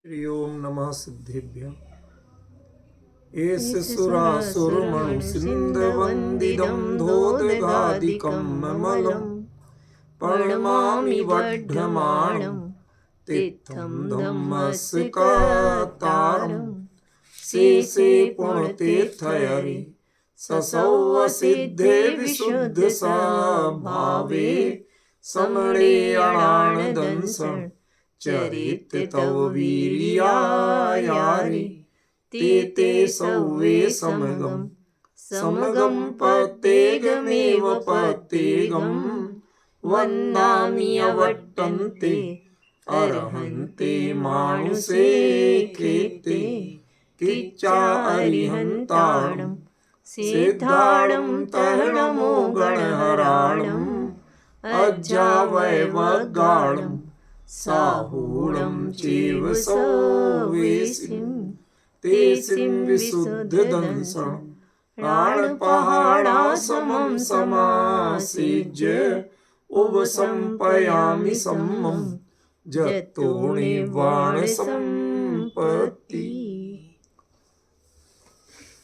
हरि ओम नमः सिद्धेभ्यः। एष सुरासुरमणुसिन्धवन्दितं धोदगादिकं ममलं प्रणमामि वढ्ढमाणं तीर्थं धम्मस्कतारं शेषे पुण्यतीर्थहरि ससौवसिद्धे विशुद्धस्वभावे समणे अणानदंसन् चरित तव वीर्यायारि ते सौवे समगम पतेगमेव पतेगम वन्दामि अवट्टन्ते अरहन्ते मानुषे कृते किच्चा अरिहन्ताणं सिद्धाणं तरणमो गणहराणम् अज्जावैवगाणं साहूणं चैव सौवेशिं तेसिं विशुद्धदंसं प्राणपहाणासमं समासिज्य उपसंपयामि सम्मं जतो निर्वाणसंपत्ति।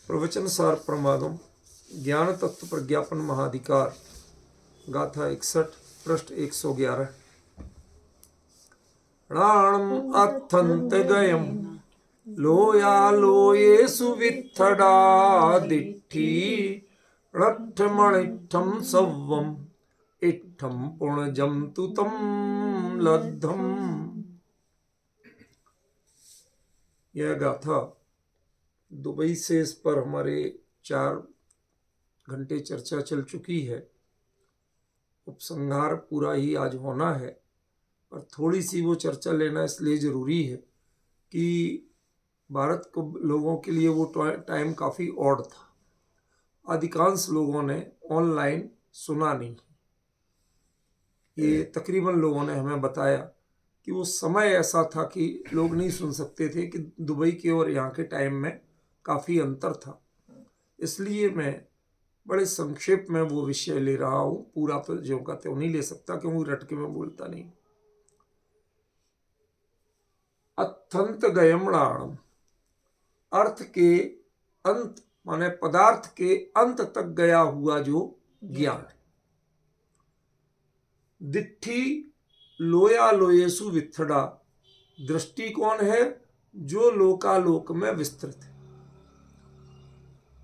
प्रवचन सार प्रमादम ज्ञान तत्व प्रज्ञापन महाधिकार गाथा 61 पृष्ठ 111। प्राणम अथंत गयम लोया लोयेषु वित्थडा दिट्ठी रट्ठमणिट्ठम सव्वम इट्ठम पुणजम तु तम लद्धम। यह गाथा दुबई से इस पर हमारे 4 घंटे चर्चा चल चुकी है। उपसंहार पूरा ही आज होना है और थोड़ी सी वो चर्चा लेना इसलिए ज़रूरी है कि भारत को लोगों के लिए वो टाइम काफ़ी ऑड था। अधिकांश लोगों ने ऑनलाइन सुना नहीं। ये तकरीबन लोगों ने हमें बताया कि वो समय ऐसा था कि लोग नहीं सुन सकते थे, कि दुबई के और यहाँ के टाइम में काफ़ी अंतर था। इसलिए मैं बड़े संक्षेप में वो विषय ले रहा हूँ। पूरा तो ज्यों का त्यों नहीं ले सकता क्योंकि रटके में बोलता नहीं। अत्यंत गयमणाणम, अर्थ के अंत माने पदार्थ के अंत तक गया हुआ जो ज्ञान है। दिट्ठी लोया लोयेसु वित्थड़ा, दृष्टि कौन है? जो लोकालोक में विस्तृत है।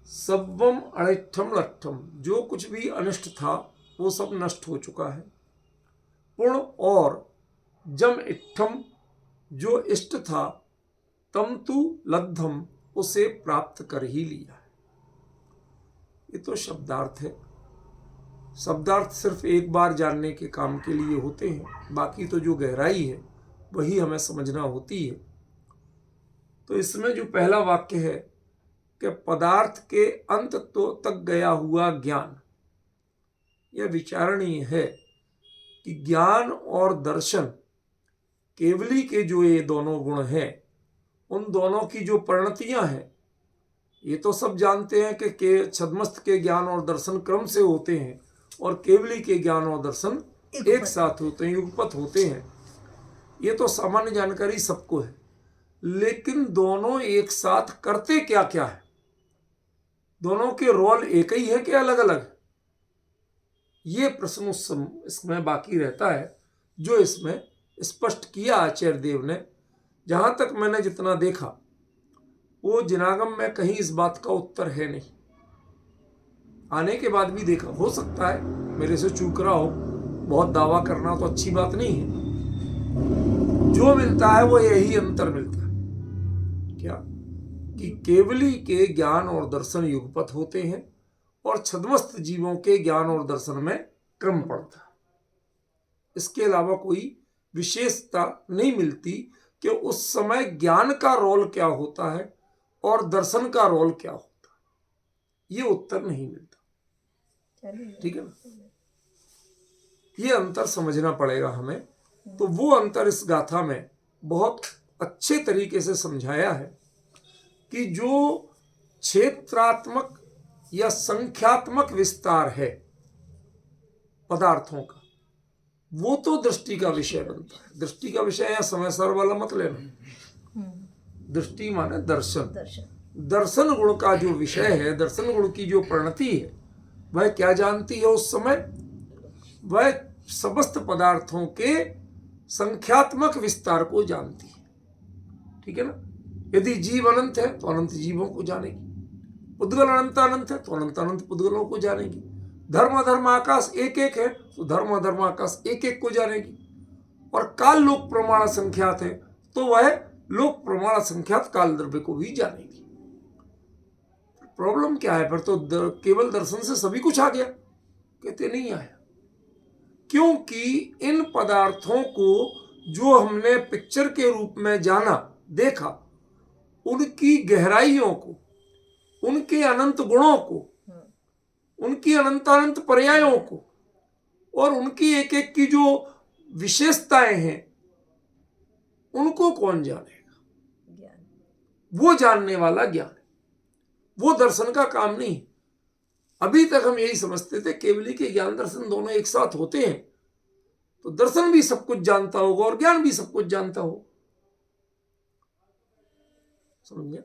सब्वम अनिष्ठम लट्ठम, जो कुछ भी अनिष्ट था वो सब नष्ट हो चुका है। पुण्य और जम इट्ठम, जो इष्ट था, तम तु लद्धम, उसे प्राप्त कर ही लिया है। ये तो शब्दार्थ है। शब्दार्थ सिर्फ एक बार जानने के काम के लिए होते हैं, बाकी तो जो गहराई है वही हमें समझना होती है। तो इसमें जो पहला वाक्य है कि पदार्थ के अंत तो तक गया हुआ ज्ञान, यह विचारणीय है कि ज्ञान और दर्शन, केवली के जो ये दोनों गुण हैं, उन दोनों की जो परिणतियां हैं, ये तो सब जानते हैं कि छद्मस्त के ज्ञान और दर्शन क्रम से होते हैं और केवली के ज्ञान और दर्शन एक साथ होते हैं, युगपत होते हैं। ये तो सामान्य जानकारी सबको है। लेकिन दोनों एक साथ करते क्या क्या है? दोनों के रोल एक ही है कि अलग अलग? ये प्रश्न इसमें बाकी रहता है, जो इसमें स्पष्ट किया आचार्य देव ने। जहां तक मैंने जितना देखा, वो जिनागम में कहीं इस बात का उत्तर है नहीं। आने के बाद भी देखा, हो सकता है मेरे से चूक रहा हो। बहुत दावा करना तो अच्छी बात नहीं है। जो मिलता है वो यही अंतर मिलता है। क्या? कि केवली के ज्ञान और दर्शन युगपत होते हैं और छद्मस्त जीवों के ज्ञान और दर्शन में क्रम पड़ता है। इसके अलावा कोई विशेषता नहीं मिलती कि उस समय ज्ञान का रोल क्या होता है और दर्शन का रोल क्या होता है। ये उत्तर नहीं मिलता। ठीक है ना? ये अंतर समझना पड़ेगा हमें। तो वो अंतर इस गाथा में बहुत अच्छे तरीके से समझाया है कि जो क्षेत्रात्मक या संख्यात्मक विस्तार है पदार्थों का, वो तो दृष्टि का विषय बनता है। दृष्टि का विषय या समय सार वाला मत लेना। दृष्टि माने दर्शन। दर्शन दर्शन गुण का जो विषय है, दर्शन गुण की जो परिणति है, वह क्या जानती है उस समय? वह समस्त पदार्थों के संख्यात्मक विस्तार को जानती है। ठीक है ना? यदि जीव अनंत है तो अनंत जीवों को जानेगी, पुद्गल अनंत अनंत है तो अनंत अनंत पुद्गलों को जानेगी, धर्म अधर्म आकाश एक एक है तो धर्म अधर्म आकाश एक एक को जानेगी, और काल लोक प्रमाण संख्यात है तो वह लोक प्रमाण संख्यात काल द्रव्य को भी जानेगी। प्रॉब्लम क्या है? फिर तो केवल दर्शन से सभी कुछ आ गया? कहते नहीं आया, क्योंकि इन पदार्थों को जो हमने पिक्चर के रूप में जाना, देखा, उनकी गहराइयों को, उनके अनंत गुणों को, उनकी अनंत पर्यायों को, और उनकी एक एक की जो विशेषताएं हैं, उनको कौन जानेगा? वो जानने वाला ज्ञान, वो दर्शन का काम नहीं। अभी तक हम यही समझते थे केवली के ज्ञान दर्शन दोनों एक साथ होते हैं, तो दर्शन भी सब कुछ जानता होगा और ज्ञान भी सब कुछ जानता होगा। समझ गया?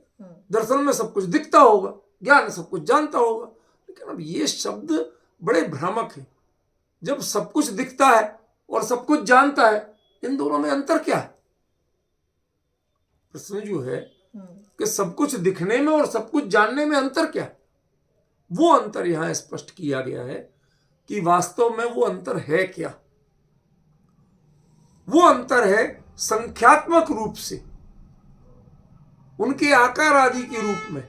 दर्शन में सब कुछ दिखता होगा, ज्ञान सब कुछ जानता होगा। लेकिन अब ये शब्द बड़े भ्रामक है। जब सब कुछ दिखता है और सब कुछ जानता है, इन दोनों में अंतर क्या है? प्रश्न जो है कि सब कुछ दिखने में और सब कुछ जानने में अंतर क्या है, वो अंतर यहां स्पष्ट किया गया है कि वास्तव में वो अंतर है क्या। वो अंतर है संख्यात्मक रूप से, उनके आकार आदि के रूप में,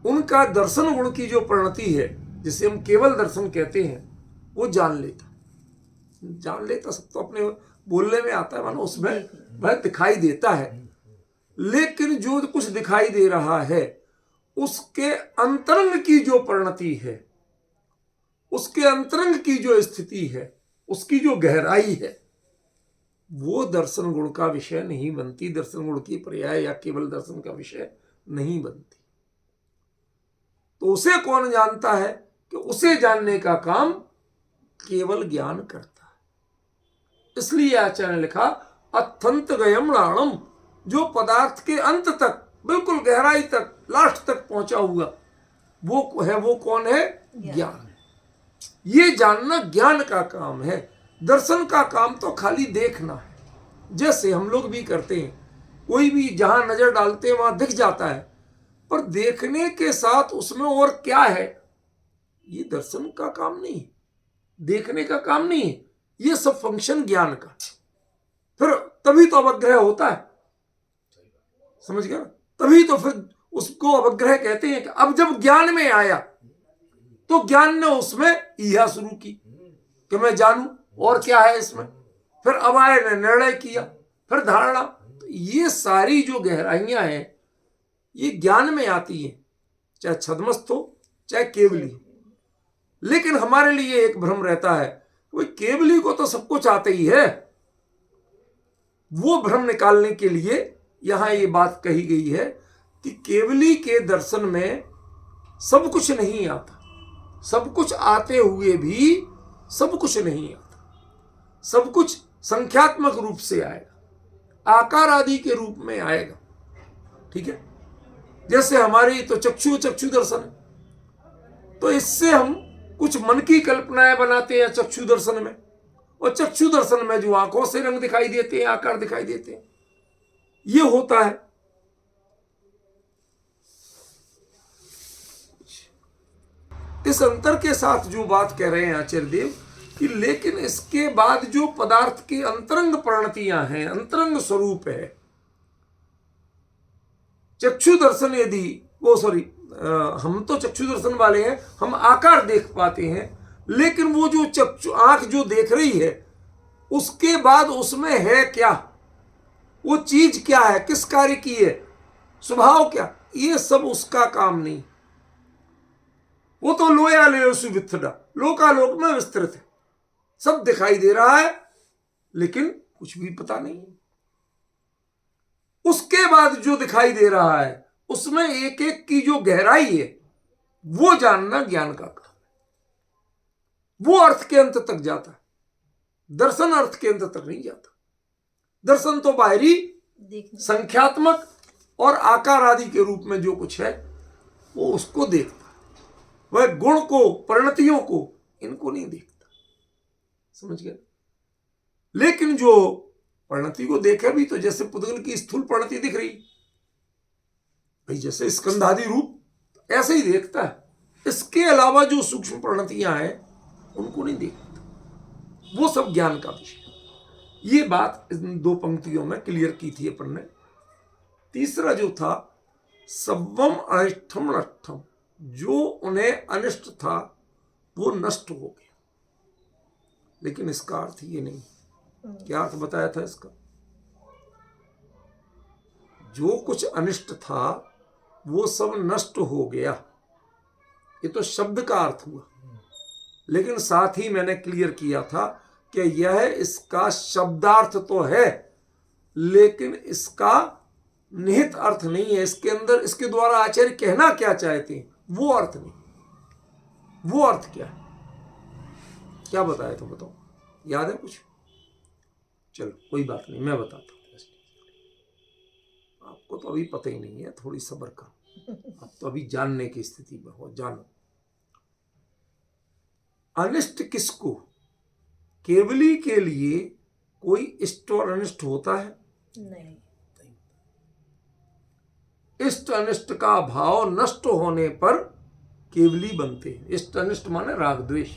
उनका दर्शन गुण की जो परिणति है, जिसे हम केवल दर्शन कहते हैं, वो जान लेता। सब तो अपने बोलने में आता है, मानो उसमें वह दिखाई देता है, लेकिन जो कुछ दिखाई दे रहा है उसके अंतरंग की जो परिणति है, उसके अंतरंग की जो स्थिति है, उसकी जो गहराई है, वो दर्शन गुण का विषय नहीं बनती, दर्शन गुण की पर्याय या केवल दर्शन का विषय नहीं बनती। तो उसे कौन जानता है? कि उसे जानने का काम केवल ज्ञान करता है। इसलिए आचार्य ने लिखा अत्यंत गयम राणम, जो पदार्थ के अंत तक, बिल्कुल गहराई तक, लास्ट तक पहुंचा हुआ, वो कौन है? ज्ञान। ये जानना ज्ञान का काम है। दर्शन का काम तो खाली देखना है, जैसे हम लोग भी करते हैं। कोई भी जहां नजर डालते हैं वहां दिख जाता है, पर देखने के साथ उसमें और क्या है, ये दर्शन का काम नहीं है, देखने का काम नहीं है। ये सब फंक्शन ज्ञान का। फिर तभी तो अवग्रह होता है, समझ गया? तभी तो फिर उसको अवग्रह कहते हैं कि अब जब ज्ञान में आया तो ज्ञान ने उसमें ईहा शुरू की कि मैं जानूं और क्या है इसमें। फिर अवाय ने निर्णय किया, फिर धारणा। तो ये सारी जो गहराइयां हैं, ये ज्ञान में आती है, चाहे छद्मस्त हो चाहे केवली हो। लेकिन हमारे लिए एक भ्रम रहता है, कोई केवली को तो सब कुछ आता ही है। वो भ्रम निकालने के लिए यहां ये बात कही गई है कि केवली के दर्शन में सब कुछ नहीं आता, सब कुछ आते हुए भी सब कुछ नहीं आता। सब कुछ संख्यात्मक रूप से आएगा, आकार आदि के रूप में आएगा। ठीक है? जैसे हमारी तो चक्षु दर्शन है, तो इससे हम कुछ मन की कल्पनाएं बनाते हैं चक्षु दर्शन में, और चक्षु दर्शन में जो आंखों से रंग दिखाई देते हैं, आकार दिखाई देते हैं, ये होता है। इस अंतर के साथ जो बात कह रहे हैं आचार्य देव कि लेकिन इसके बाद जो पदार्थ की अंतरंग परिणतियां हैं, अंतरंग स्वरूप है, चक्षु दर्शन यदि हम तो चक्षु दर्शन वाले हैं, हम आकार देख पाते हैं, लेकिन वो जो आंख जो देख रही है, उसके बाद उसमें है क्या, वो चीज क्या है, किस कार्य की है, स्वभाव क्या, ये सब उसका काम नहीं। वो तो लोया लेसु विथड़ा, लोकालोक में विस्तृत है, सब दिखाई दे रहा है लेकिन कुछ भी पता नहीं। उसके बाद जो दिखाई दे रहा है उसमें एक एक की जो गहराई है, वो जानना ज्ञान का काम है। वो अर्थ के अंत तक जाता है, दर्शन अर्थ के अंत तक नहीं जाता। दर्शन तो बाहरी संख्यात्मक और आकार आदि के रूप में जो कुछ है वो उसको देखता है, वह गुण को, परिणतियों को, इनको नहीं देखता। समझ गए? लेकिन जो परिणति को देखे भी, तो जैसे पुद्गल की स्थूल परिणति दिख रही भाई, जैसे स्कंधादि रूप ऐसे ही देखता है, इसके अलावा जो सूक्ष्म परिणतियां हैं उनको नहीं देखता। वो सब ज्ञान का विषय। ये बात इन 2 पंक्तियों में क्लियर की थी अपन ने। तीसरा जो था, सब्बम अनिष्टम नष्टम, जो उन्हें अनिष्ट था वो नष्ट हो गया। लेकिन इसका अर्थ ये नहीं। क्या अर्थ बताया था इसका? जो कुछ अनिष्ट था वो सब नष्ट हो गया, ये तो शब्द का अर्थ हुआ। लेकिन साथ ही मैंने क्लियर किया था कि यह इसका शब्दार्थ तो है, लेकिन इसका निहित अर्थ नहीं है। इसके अंदर, इसके द्वारा आचार्य कहना क्या चाहते हैं वो अर्थ नहीं। वो अर्थ क्या है? क्या बताया था, बताओ, याद है कुछ? चलो कोई बात नहीं, मैं बताता हूँ। आपको तो अभी पता ही नहीं है, थोड़ी सब्र करो, अब तो अभी जानने की स्थिति में हो। जानो, अनिष्ट किसको? केवली के लिए कोई इष्ट और अनिष्ट होता है? नहीं। इष्ट अनिष्ट का भाव नष्ट होने पर केवली बनते हैं। इष्ट अनिष्ट माने राग द्वेष।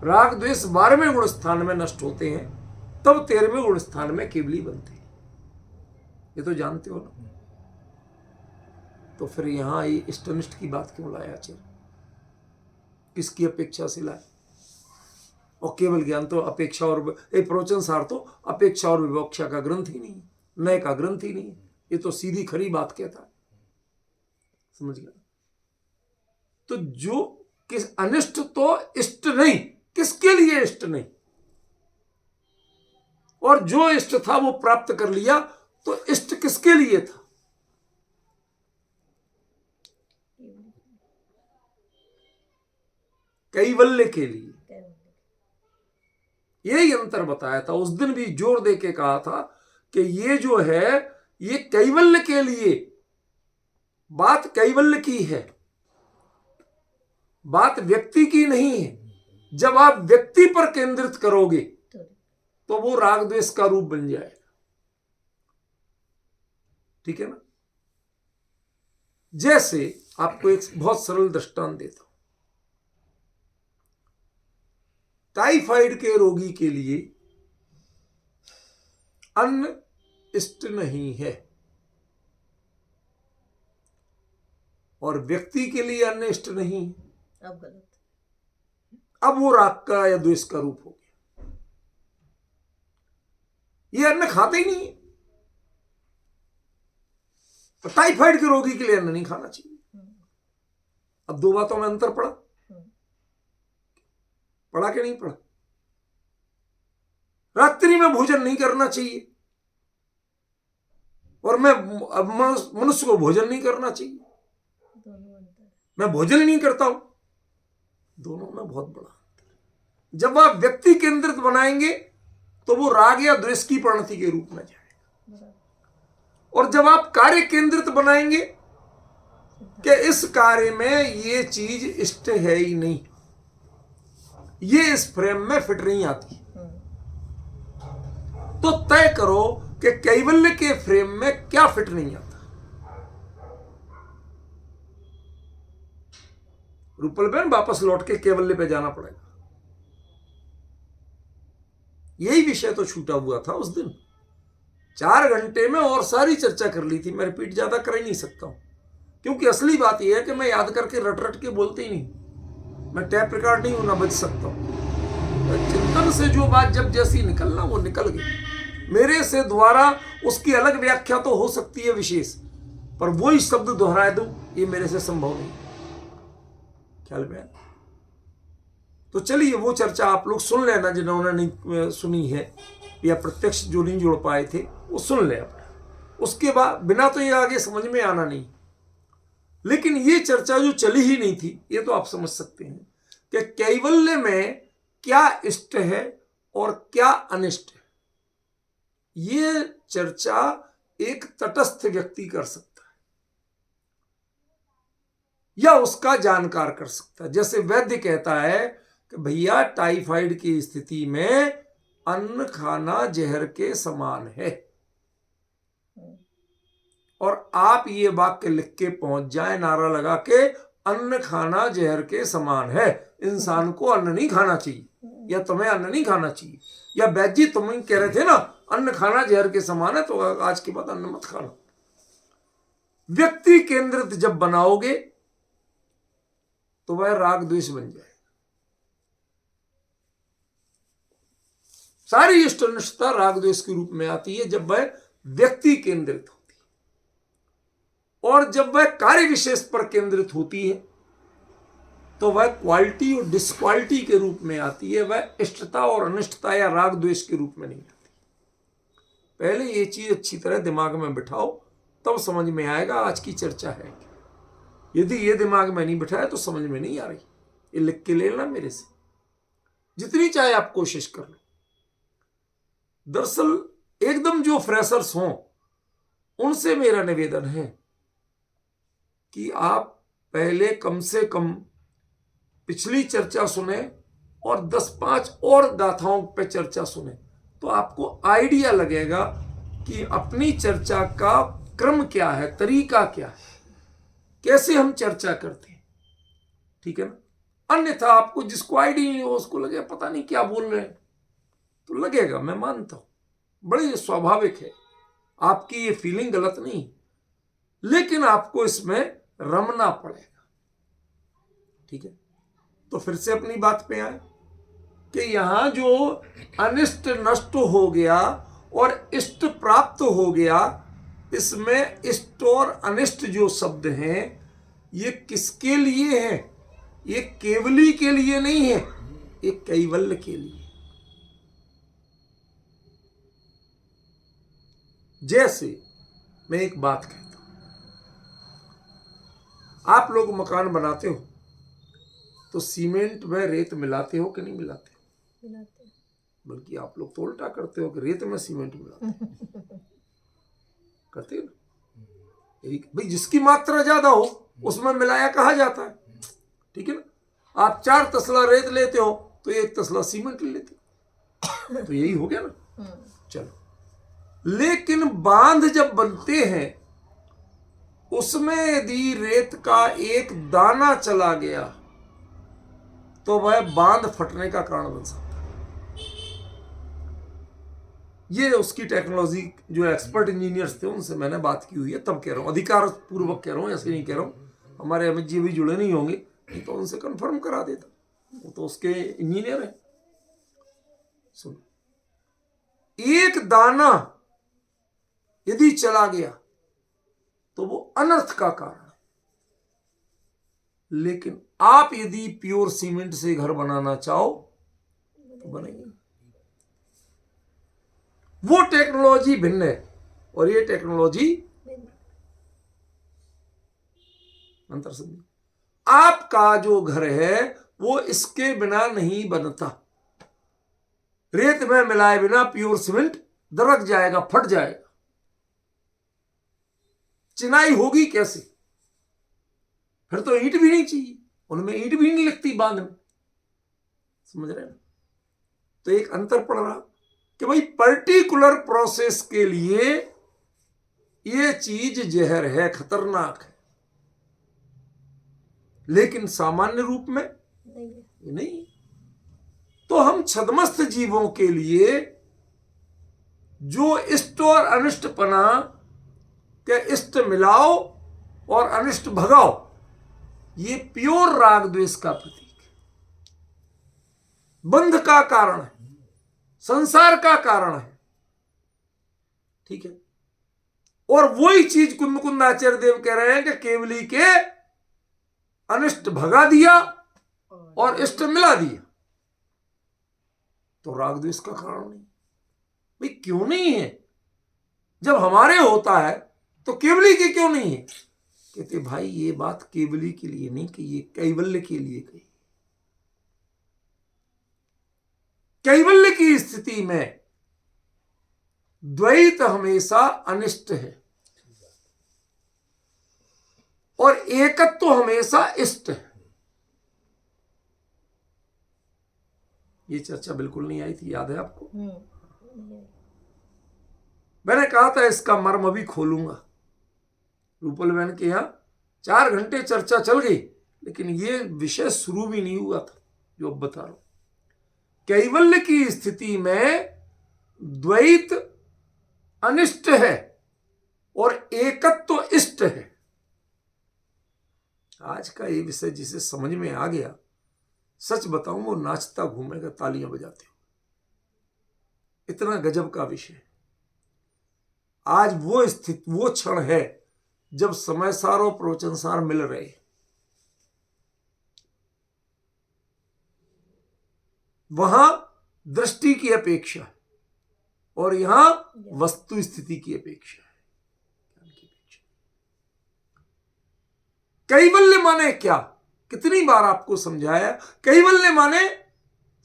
राग द्वेष 12वें गुण स्थान में नष्ट होते हैं, तब 13वें गुण स्थान में केवली बनते हैं। ये तो जानते हो ना। तो फिर यहां ये इष्ट अनिष्ट की बात क्यों लाया आचार्य? किसकी अपेक्षा से लाया? और केवल ज्ञान तो अपेक्षा और एक प्रवचन सार तो अपेक्षा और विवक्षा का ग्रंथ ही नहीं, नए का ग्रंथ ही नहीं। ये तो सीधी खरी बात कहता है। समझ गया? तो जो किस अनिष्ट तो इष्ट नहीं, किसके लिए इष्ट नहीं? और जो इष्ट था वो प्राप्त कर लिया, तो इष्ट किसके लिए था? कैवल्य के लिए। यही अंतर बताया था उस दिन भी, जोर दे के कहा था कि ये जो है ये कैवल्य के लिए, बात कैवल्य की है, बात व्यक्ति की नहीं है। जब आप व्यक्ति पर केंद्रित करोगे तो वो राग द्वेष का रूप बन जाएगा। ठीक है ना? जैसे आपको एक बहुत सरल दृष्टांत देता हूं। टाइफाइड के रोगी के लिए अन्न इष्ट नहीं है, और व्यक्ति के लिए अन्न इष्ट नहीं है। अब गलत, अब वो राग का या द्वेष का रूप हो गया। ये अन्न खाते ही नहीं है, तो टाइफाइड के रोगी के लिए अन्न नहीं खाना चाहिए। अब 2 बातों में अंतर पड़ा। पड़ा कि नहीं पड़ा? रात्रि में भोजन नहीं करना चाहिए, और मैं मनुष्य को भोजन नहीं करना चाहिए। मैं भोजन ही नहीं करता हूं। दोनों में बहुत बड़ा अंतर। जब आप व्यक्ति केंद्रित बनाएंगे तो वो राग या द्वेष की परिणति के रूप में जाएगा, और जब आप कार्य केंद्रित बनाएंगे कि इस कार्य में ये चीज इष्ट है ही नहीं, ये इस फ्रेम में फिट नहीं आती, तो तय करो कि कैवल्य के फ्रेम में क्या फिट नहीं आता। रूपल बहन, वापस लौट के केवल्य पे जाना पड़ेगा। यही विषय तो छूटा हुआ था उस दिन। 4 घंटे में और सारी चर्चा कर ली थी। मैं रिपीट ज्यादा कर ही नहीं सकता हूं, क्योंकि असली बात यह है कि मैं याद करके रट रट के बोलते ही नहीं। मैं टैप रिकॉर्ड नहीं हूं, ना बच सकता हूं। चिंतन से जो बात जब जैसी निकलना वो निकल गई। मेरे से द्वारा उसकी अलग व्याख्या तो हो सकती है विशेष, पर वही शब्द दोहरा दूं ये मेरे से संभव नहीं। ख्याल में? तो चलिए वो चर्चा आप लोग सुन लेना, जिन्होंने नहीं सुनी है या प्रत्यक्ष जो नहीं जोड़ पाए थे वो सुन ले अपना। उसके बाद बिना तो ये आगे समझ में आना नहीं। लेकिन ये चर्चा जो चली ही नहीं थी, ये तो आप समझ सकते हैं कि कैवल्य में क्या इष्ट है और क्या अनिष्ट है। ये चर्चा एक तटस्थ व्यक्ति कर सकता है। या उसका जानकार कर सकता है। जैसे वैद्य कहता है कि भैया टाइफाइड की स्थिति में अन्न खाना जहर के समान है, और आप ये वाक्य लिख के पहुंच जाए नारा लगा के, अन्न खाना जहर के समान है, इंसान को अन्न नहीं खाना चाहिए, या तुम्हें अन्न नहीं खाना चाहिए, या वैद्य जी तुम कह रहे थे ना अन्न खाना जहर के समान है, तो आज के बाद अन्न मत खाना। व्यक्ति केंद्रित जब बनाओगे तो वह राग द्वेष बन जाए। सारी इष्ट अनिष्टता राग द्वेष के रूप में आती है जब वह व्यक्ति केंद्रित होती है, और जब वह कार्य विशेष पर केंद्रित होती है तो वह क्वालिटी और डिसक्वालिटी के रूप में आती है। वह इष्टता और अनिष्टता या राग द्वेष के रूप में नहीं आती। पहले ये चीज अच्छी तरह दिमाग में बिठाओ, तब समझ में आएगा आज की चर्चा है। यदि ये दिमाग में नहीं बिठाया तो समझ में नहीं आ रही। ये लिख के ले लेना मेरे से, जितनी चाहे आप कोशिश कर लो। दरअसल एकदम जो फ्रेशर्स हों उनसे मेरा निवेदन है कि आप पहले कम से कम पिछली चर्चा सुने और 10-5 और गाथाओं पे चर्चा सुने, तो आपको आइडिया लगेगा कि अपनी चर्चा का क्रम क्या है, तरीका क्या है, कैसे हम चर्चा करते हैं। ठीक है ना। अन्यथा आपको जिसको आइडिया नहीं हो उसको लगेगा पता नहीं क्या बोल रहे हैं, तो लगेगा, मैं मानता हूं, बड़ी स्वाभाविक है, आपकी ये फीलिंग गलत नहीं, लेकिन आपको इसमें रमना पड़ेगा। ठीक है। तो फिर से अपनी बात पे आए कि यहां जो अनिष्ट नष्ट हो गया और इष्ट प्राप्त हो गया, इसमें इष्ट और अनिष्ट जो शब्द हैं ये किसके लिए हैं? ये केवली के लिए नहीं है, ये कैवल्य के लिए। जैसे मैं एक बात कहता हूं, आप लोग मकान बनाते हो तो सीमेंट में रेत मिलाते हो कि नहीं मिलाते हो? मिलाते। बल्कि आप लोग तो उल्टा करते हो कि रेत में सीमेंट मिलाते हो। करते हो ना। भाई जिसकी मात्रा ज्यादा हो उसमें मिलाया कहा जाता है। ठीक है ना। आप 4 तसला रेत लेते हो तो 1 तसला सीमेंट लेते हो, तो यही हो गया ना। चलो, लेकिन बांध जब बनते हैं उसमें यदि रेत का एक दाना चला गया तो वह बांध फटने का कारण बन सकता है। ये उसकी टेक्नोलॉजी जो एक्सपर्ट इंजीनियर्स थे उनसे मैंने बात की हुई है, तब कह रहा हूं, अधिकार पूर्वक कह रहा हूं, ऐसे नहीं कह रहा हूं। हमारे अमित जी भी जुड़े नहीं होंगे नहीं तो उनसे कंफर्म करा देता, वो तो उसके इंजीनियर है। सुनो, एक दाना यदि चला गया तो वो अनर्थ का कारण है, लेकिन आप यदि प्योर सीमेंट से घर बनाना चाहो तो बनेंगे। वो टेक्नोलॉजी भिन्न है और ये टेक्नोलॉजी अंतर समझिए। आपका जो घर है वो इसके बिना नहीं बनता। रेत में मिलाए बिना प्योर सीमेंट दरक जाएगा, फट जाएगा। चिनाई होगी कैसे? फिर तो ईंट भी नहीं चाहिए, उनमें ईंट भी नहीं लगती बांध में। समझ रहे हैं? तो एक अंतर पड़ रहा कि भाई पर्टिकुलर प्रोसेस के लिए ये चीज जहर है, खतरनाक है, लेकिन सामान्य रूप में नहीं। तो हम छद्मस्त जीवों के लिए जो इष्ट और अनिष्टपना के इष्ट मिलाओ और अनिष्ट भगाओ, ये प्योर राग द्वेष का प्रतीक है, बंध का कारण है, संसार का कारण है। ठीक है। और वही चीज कुंद आचार्य देव कह रहे हैं कि केवली के अनिष्ट भगा दिया और इष्ट मिला दिया, तो राग द्वेष का कारण नहीं। भाई क्यों नहीं है? जब हमारे होता है तो केवली के क्यों नहीं है? कहते भाई ये बात केवली के लिए नहीं कही, ये कैवल्य के लिए कही। कैवल्य की स्थिति में द्वैत हमेशा अनिष्ट है और एकत्व तो हमेशा इष्ट है। ये चर्चा बिल्कुल नहीं आई थी, याद है आपको? मैंने कहा था इसका मर्म अभी खोलूंगा। रूपल बहन के यहां 4 घंटे चर्चा चल गई, लेकिन ये विषय शुरू भी नहीं हुआ था जो अब बता रहा हूं। कैवल्य की स्थिति में द्वैत अनिष्ट है और एकत्व तो इष्ट है। आज का ये विषय जिसे समझ में आ गया, सच बताऊं वो नाचता घूमेगा तालियां बजाते हो। इतना गजब का विषय। आज वो स्थिति, वो क्षण है जब समय सार और प्रवचन सार मिल रहे। वहां दृष्टि की अपेक्षा और यहां वस्तु स्थिति की अपेक्षा है। कैवल्य माने क्या? कितनी बार आपको समझाया। कैवल्य माने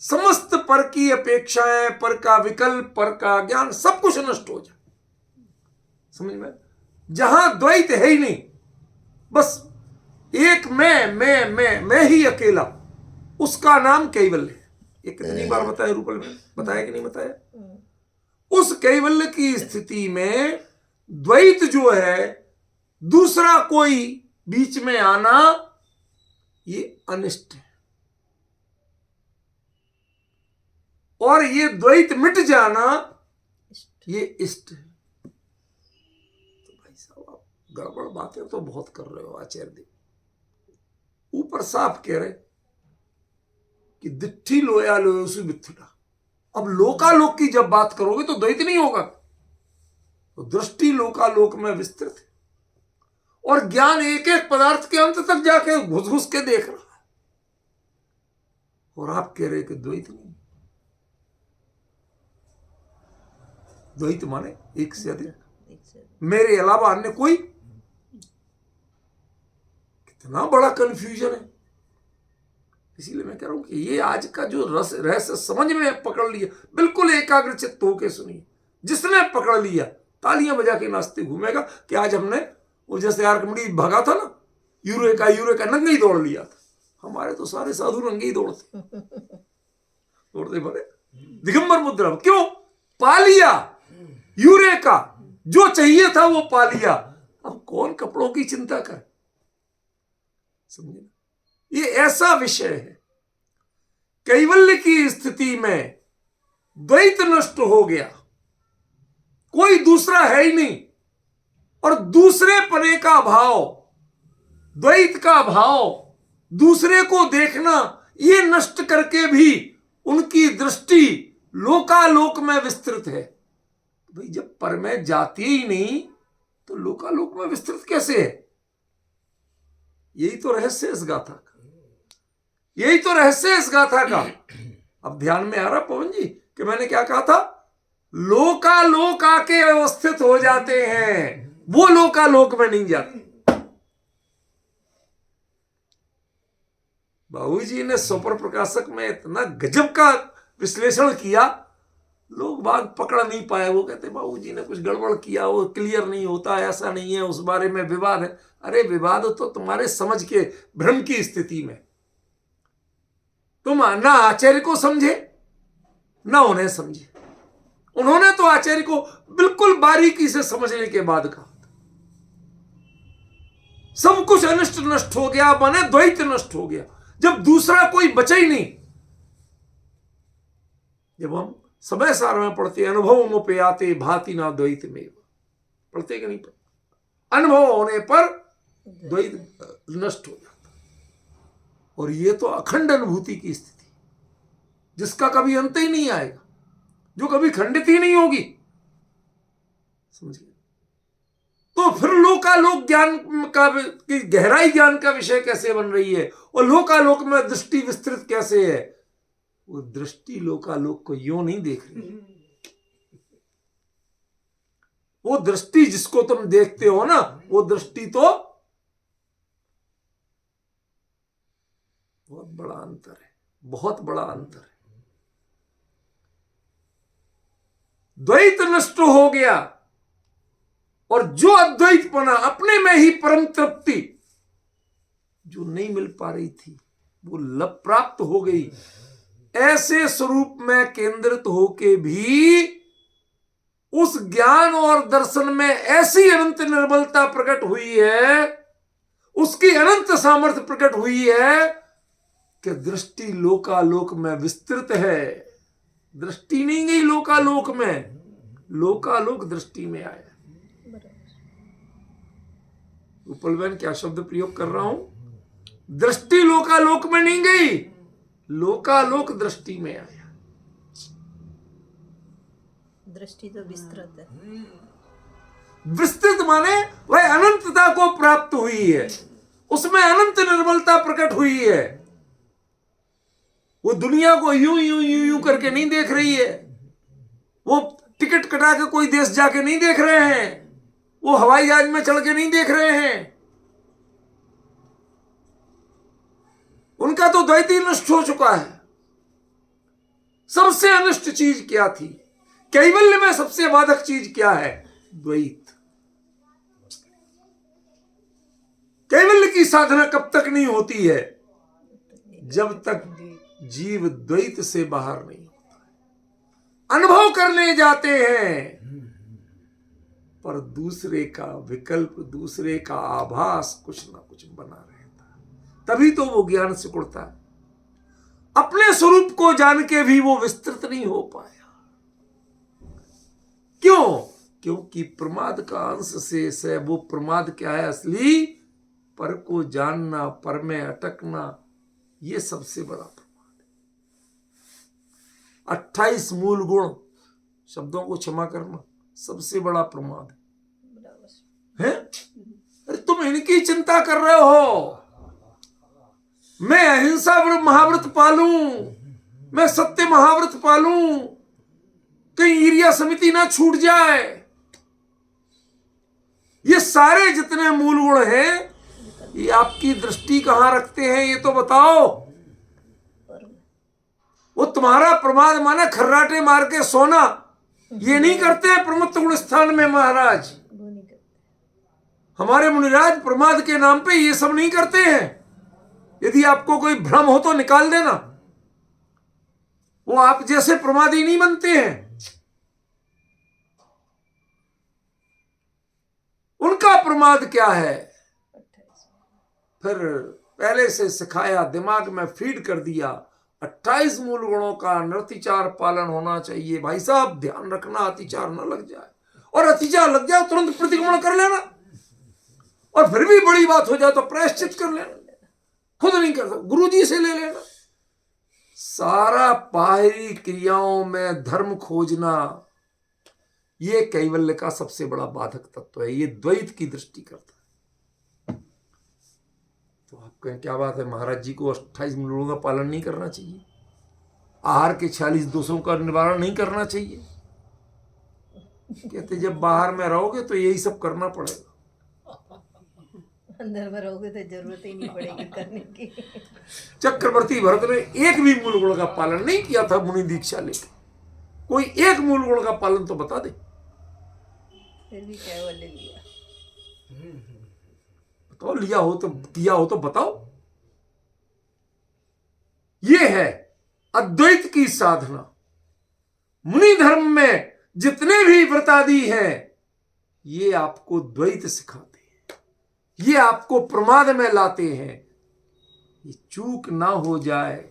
समस्त पर की अपेक्षाएं, पर का विकल्प, पर का ज्ञान, सब कुछ नष्ट हो जाए। समझ में? जहां द्वैत है ही नहीं, बस एक मैं ही अकेला, उसका नाम कैवल्य है। ये कितनी बार बताया रूपल में, बताया कि नहीं बताया? उस कैवल्य की स्थिति में द्वैत जो है, दूसरा कोई बीच में आना, ये अनिष्ट है। और ये द्वैत मिट जाना, ये इष्ट है। तो भाई साहब, आप गड़बड़ बातें तो बहुत कर रहे हो आचार्य देव। ऊपर साफ कह रहे कि दिट्ठी लोया लोयोसु बिथुटा। अब लोकालोक की जब बात करोगे तो द्वैत नहीं होगा, तो दृष्टि लोकालोक में विस्तृत है और ज्ञान एक एक पदार्थ के अंत तक जाके घुस घुस के देख रहा है, और आप कह रहे कि द्वैत नहीं। द्वैत माने एक से अधिक, मेरे अलावा अन्य कोई। कितना बड़ा कंफ्यूजन है। इसीलिए मैं कह रहा हूं कि ये आज का जो रस रहस्य समझ में पकड़ लिया, बिल्कुल एकाग्रचित्त होके सुनिए। जिसने पकड़ लिया तालियां बजा के नाचते घूमेगा कि आज हमने वो जैसे आर्कमिडी भागा था ना, यूरेका नंगे ही दौड़ लिया था। हमारे तो सारे साधु नंगे ही दौड़ते भरे दिगंबर मुद्रा। क्यों? पा लिया यूरेका, जो चाहिए था वो पा लिया। अब कौन कपड़ों की चिंता करे? समझे? ये ऐसा विषय है। कैवल्य की स्थिति में द्वैत नष्ट हो गया, कोई दूसरा है ही नहीं, और दूसरे पने का भाव, द्वैत का भाव, दूसरे को देखना, ये नष्ट करके भी उनकी दृष्टि लोकालोक में विस्तृत है। भाई जब पर में जाती ही नहीं तो लोकालोक में विस्तृत कैसे है? यही तो रहस्य इस गाथा का, यही तो रहस्य इस गाथा का। अब ध्यान में आ रहा पवन जी कि मैंने क्या कहा था? लोकालोक आके अवस्थित हो जाते हैं, वो लोकालोक में नहीं जाते। बाबूजी ने स्वपर प्रकाशक में इतना गजब का विश्लेषण किया, लोग बाग पकड़ नहीं पाए। वो कहते बाबूजी ने कुछ गड़बड़ किया, वो क्लियर नहीं होता, ऐसा नहीं है, उस बारे में विवाद है। अरे विवाद तो तुम्हारे समझ के भ्रम की स्थिति में। तुम ना आचार्य को समझे ना उन्हें समझे। उन्होंने तो आचार्य को बिल्कुल बारीकी से समझने के बाद कहा सब कुछ अनिष्ट नष्ट हो गया, माने द्वैत नष्ट हो गया, जब दूसरा कोई बचा ही नहीं। जब हम समय सार में पढ़ते अनुभव मुपयाते भाति ना द्वैत में, पढ़ते कि नहीं पढ़ते? अनुभव होने पर द्वैत नष्ट हो जाता। और ये तो अखंड अनुभूति की स्थिति, जिसका कभी अंत ही नहीं आएगा, जो कभी खंडित ही नहीं होगी। समझिए? तो फिर लोकालोक ज्ञान का की गहराई ज्ञान का विषय कैसे बन रही है, और लोकालोक में दृष्टि विस्तृत कैसे है? वो दृष्टि लोकालोक को यूं नहीं देख रही। वो दृष्टि जिसको तुम देखते हो ना, वो दृष्टि तो बहुत बड़ा अंतर है, बहुत बड़ा अंतर है। द्वैत नष्ट हो गया और जो अद्वैत बना, अपने में ही परम तृप्ति, जो नहीं मिल पा रही थी वो लब प्राप्त हो गई। ऐसे स्वरूप में केंद्रित होके भी उस ज्ञान और दर्शन में ऐसी अनंत निर्मलता प्रकट हुई है, उसकी अनंत सामर्थ्य प्रकट हुई है कि दृष्टि लोकालोक में विस्तृत है। दृष्टि नहीं गई लोकालोक में, लोकालोक दृष्टि में आया। उपलवन क्या शब्द प्रयोग कर रहा हूं? दृष्टि लोकालोक में नहीं गई, लोकालोक दृष्टि में आया। दृष्टि तो विस्तृत है। विस्तृत माने वह अनंतता को प्राप्त हुई है, उसमें अनंत निर्मलता प्रकट हुई है। वो दुनिया को यूं यूं यूं यूं करके नहीं देख रही है, वो टिकट कटा के कोई देश जाके नहीं देख रहे हैं, वो हवाई जहाज में चढ़ के नहीं देख रहे हैं। उनका तो द्वैत ही नष्ट हो चुका है। सबसे अनिष्ट चीज क्या थी? कैवल्य में सबसे बाधक चीज क्या है? द्वैत। कैवल्य की साधना कब तक नहीं होती है? जब तक जीव द्वैत से बाहर नहीं होता। अनुभव करने जाते हैं पर दूसरे का विकल्प, दूसरे का आभास कुछ ना कुछ बना रहता है, तभी तो वो ज्ञान सिकुड़ता है। अपने स्वरूप को जान के भी वो विस्तृत नहीं हो पाया। क्यों? क्योंकि प्रमाद का अंश शेष है। वो प्रमाद क्या है? असली पर को जानना, पर में अटकना, ये सबसे बड़ा प्रमाद है। 28 मूल गुण, शब्दों को क्षमा करना, सबसे बड़ा प्रमाद है। अरे तुम इनकी चिंता कर रहे हो, मैं अहिंसा महाव्रत पालूं, मैं सत्य महाव्रत पालूं, कहीं ईर्ष्या समिति ना छूट जाए। ये सारे जितने मूल गुण हैं, ये आपकी दृष्टि कहां रखते हैं ये तो बताओ। वो तुम्हारा प्रमाद माना खर्राटे मार के सोना, ये नहीं करते हैं प्रमुख गुण स्थान में महाराज। हमारे मुनिराज प्रमाद के नाम पे ये सब नहीं करते हैं। यदि आपको कोई भ्रम हो तो निकाल देना, वो आप जैसे प्रमादी नहीं बनते हैं। उनका प्रमाद क्या है? फिर पहले से सिखाया, दिमाग में फीड कर दिया, 28 मूल गुणों का नृतिचार पालन होना चाहिए। भाई साहब ध्यान रखना अतिचार न लग जाए, और अतिचार लग जाए तुरंत प्रतिक्रमण कर लेना, और फिर भी बड़ी बात हो जाए तो प्रायश्चित कर लेना। खुद नहीं कर सकते, गुरु जी से ले लेना। सारा बाहरी क्रियाओं में धर्म खोजना, ये कैवल्य का सबसे बड़ा बाधक तत्व है। ये द्वैत की दृष्टि करता है। तो आप कहें क्या बात है, महाराज जी को 28 मूलों का पालन नहीं करना चाहिए? आहार के 46 दोषों का निवारण नहीं करना चाहिए? कहते जब बाहर में रहोगे तो यही सब करना पड़ेगा, अंदर में रहोगे तो जरूरत ही नहीं पड़ेगी करने की। चक्रवर्ती भरत ने एक भी मूल गुण का पालन नहीं किया था मुनि दीक्षा लेकर। कोई एक मूल गुण का पालन तो बता दे। फिर भी कैवल्य लिया। बताओ, लिया हो तो, किया हो तो बताओ। ये है अद्वैत की साधना। मुनि धर्म में जितने भी व्रतादि हैं, ये आपको द्वैत सिखाते हैं, ये आपको प्रमाद में लाते हैं। ये चूक ना हो जाए,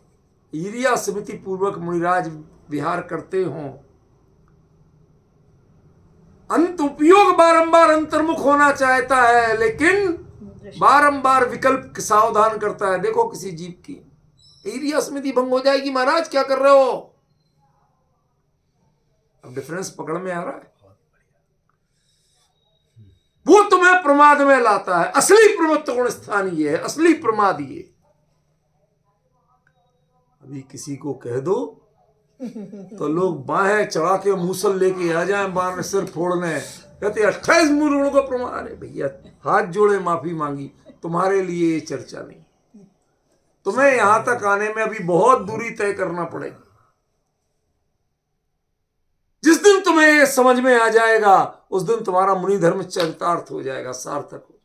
ईर्ष्या समिति पूर्वक मुनिराज विहार करते हों। अंत उपयोग बारंबार अंतर्मुख होना चाहता है, लेकिन बारंबार विकल्प सावधान करता है। देखो किसी जीव की ईर्ष्या समिति भंग हो जाएगी, महाराज क्या कर रहे हो? अब डिफरेंस पकड़ में आ रहा है। वो तुम्हें प्रमाद में लाता है। असली प्रमुख गुण स्थान ये है, असली प्रमाद ये। अभी किसी को कह दो तो लोग बाहें चढ़ा के मूसल लेके आ जाए, मारने सिर फोड़ने, कहते 28 मूल गुणों का प्रमाण। अरे भैया हाथ जोड़े माफी मांगी, तुम्हारे लिए ये चर्चा नहीं। तुम्हें यहां तक आने में अभी बहुत दूरी तय करना पड़ेगी। जिस दिन तुम्हें ये समझ में आ जाएगा, उस दिन तुम्हारा मुनि धर्म चरितार्थ हो जाएगा, सार्थक हो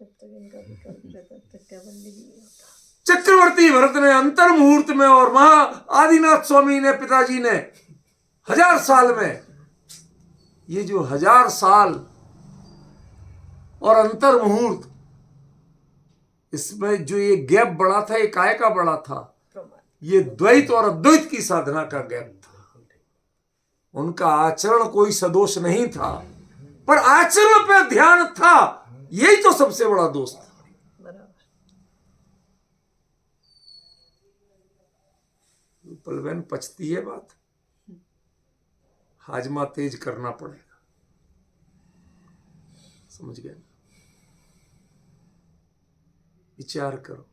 जब तक इनका विकल्प है तब तक कैवल्य भी नहीं होता। चक्रवर्ती भरत ने अंतर मुहूर्त में और महा आदिनाथ स्वामी ने, पिताजी ने 1000 साल में, ये जो 1000 साल और अंतर मुहूर्त, इसमें जो ये गैप बड़ा था, ये काय का बड़ा था? ये द्वैत और अद्वैत की साधना का गैप था। उनका आचरण कोई सदोष नहीं था, पर आचरण पे ध्यान था, यही तो सबसे बड़ा दोष था। पलवैन पचती है बात, हाजमा तेज करना पड़ेगा, समझ गए? विचार करो।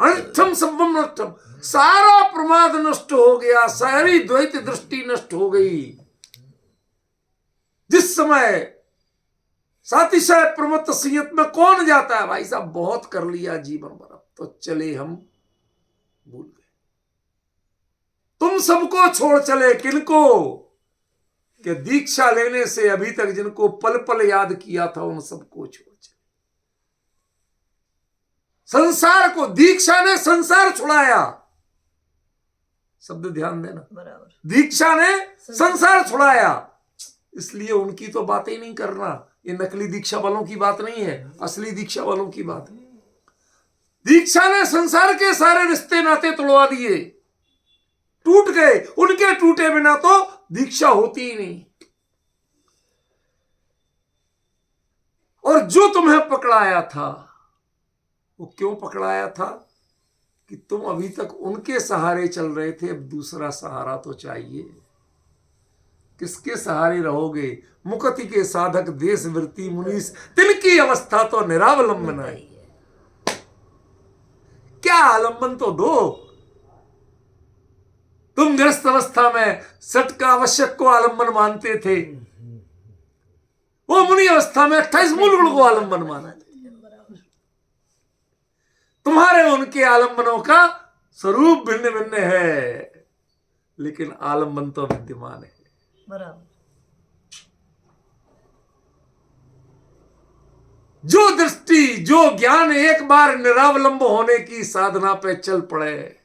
अनर्थम सबम नष्टम, सारा प्रमाद नष्ट हो गया, सारी द्वैत दृष्टि नष्ट हो गई। जिस समय सातिशय प्रमत्त संयत में कौन जाता है? भाई साहब बहुत कर लिया जीवन भर, अब तो चले हम भूल गए। तुम सबको छोड़ चले, किनको? कि दीक्षा लेने से अभी तक जिनको पल पल याद किया था, उन सबको छोड़ चले। संसार को, दीक्षा ने संसार छुड़ाया, शब्द ध्यान देना, बराबर। दीक्षा ने संसार छुड़ाया, इसलिए उनकी तो बातें ही नहीं करना। ये नकली दीक्षा वालों की बात नहीं है, असली दीक्षा वालों की बात है। दीक्षा ने संसार के सारे रिश्ते नाते तोड़वा दिए, टूट गए। उनके टूटे बिना तो दीक्षा होती ही नहीं। और जो तुम्हें पकड़ाया था, वो क्यों पकड़ाया था? कि तुम अभी तक उनके सहारे चल रहे थे, अब दूसरा सहारा तो चाहिए। किसके सहारे रहोगे? मुक्ति के साधक देश वृत्ति मुनीस, तिनकी अवस्था तो निरावलंबन है। क्या आलंबन तो दो। तुम ग्रस्त अवस्था में सट का आवश्यक को आलंबन मानते थे, वो मुनि अवस्था में 28 मूल गुण को आलंबन माना। तुम्हारे उनके आलंबनों का स्वरूप भिन्न भिन्न है, लेकिन आलंबन तो विद्यमान है। बराबर। जो दृष्टि, जो ज्ञान एक बार निरावलंब होने की साधना पे चल पड़े,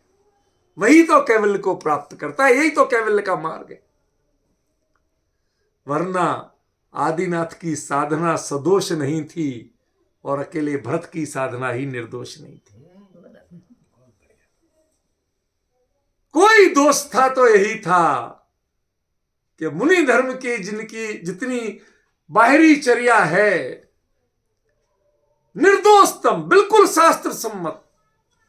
वही तो कैवल्य को प्राप्त करता है। यही तो कैवल्य का मार्ग है। वरना आदिनाथ की साधना सदोष नहीं थी और अकेले भरत की साधना ही निर्दोष नहीं थी। कोई दोष था तो यही था कि मुनि धर्म की जिनकी जितनी बाहरी चर्या है, निर्दोषतम, बिल्कुल शास्त्र सम्मत,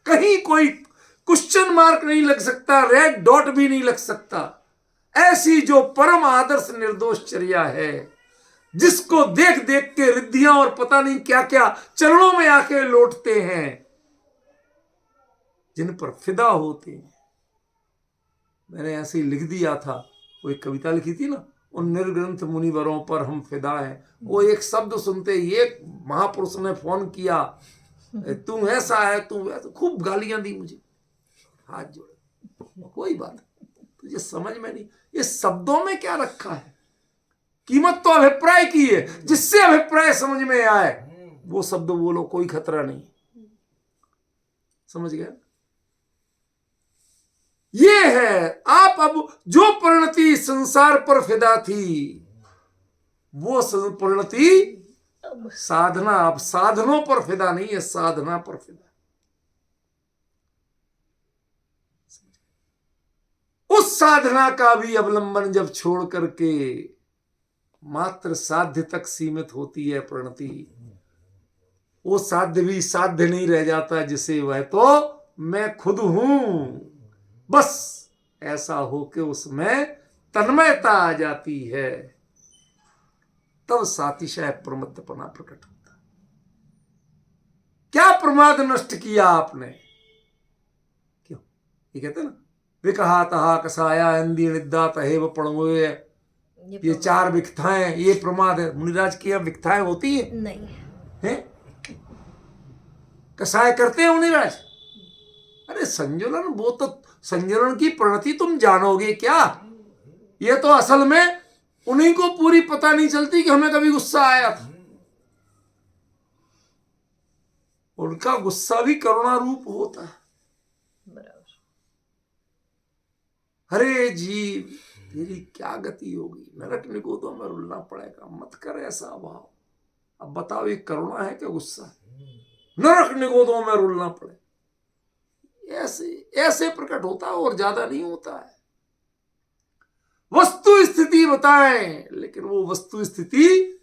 कहीं कोई क्वेश्चन मार्क नहीं लग सकता, रेड डॉट भी नहीं लग सकता, ऐसी जो परम आदर्श निर्दोष चर्या है, जिसको देख देख के रिद्धियां और पता नहीं क्या क्या चरणों में आके लौटते हैं, जिन पर फिदा होते हैं। मैंने ऐसे ही लिख दिया था, वो एक कविता लिखी थी ना, उन निर्ग्रंथ मुनिवरों पर हम फिदा हैं। वो एक शब्द सुनते ही एक महापुरुष ने फोन किया, तू ऐसा है, तू ऐसा, खूब गालियां दी मुझे, हाथ जोड़े। कोई बात तुझे समझ में नहीं, ये शब्दों में क्या रखा है? कीमत तो अभिप्राय की है, जिससे अभिप्राय समझ में आए वो शब्द बोलो, कोई खतरा नहीं। समझ गया? ये है आप। अब जो परिणति संसार पर फिदा थी, वो परिणति साधना, अब साधनों पर फिदा नहीं है, साधना पर फिदा। उस साधना का भी अवलंबन जब छोड़ करके मात्र साध्य तक सीमित होती है परिणति, वो साध्य भी साध्य नहीं रह जाता, जिसे वह तो मैं खुद हूं, बस ऐसा हो के उसमें तन्मयता आ जाती है, तब सातिशय प्रमत्तपना प्रकट होता। क्या प्रमाद नष्ट किया आपने? क्यों? ये कहते ना, विकहा तहा कसाया अंधी निद्दा तहेव पणोए, ये 4 विकथाएं, ये प्रमाद है। मुनिराज की अब विकथाएं होती है? नहीं है। कसाय करते हैं मुनिराज? अरे संजुलन, वो तो संजुलन की प्रणति तुम जानोगे क्या? ये तो असल में उन्हीं को पूरी पता नहीं चलती कि हमें कभी गुस्सा आया था। उनका गुस्सा भी करुणा रूप होता है। बराबर। अरे जीव तेरी क्या गति होगी, नरक निगोदों में रुलना पड़ेगा, मत कर ऐसा भाव। अब बताओ ये करुणा है क्या गुस्सा है? नरक निगोदों में रुलना पड़े, ऐसे ऐसे प्रकट होता है और ज्यादा नहीं होता है। वस्तु स्थिति बताएं, लेकिन वो वस्तु स्थिति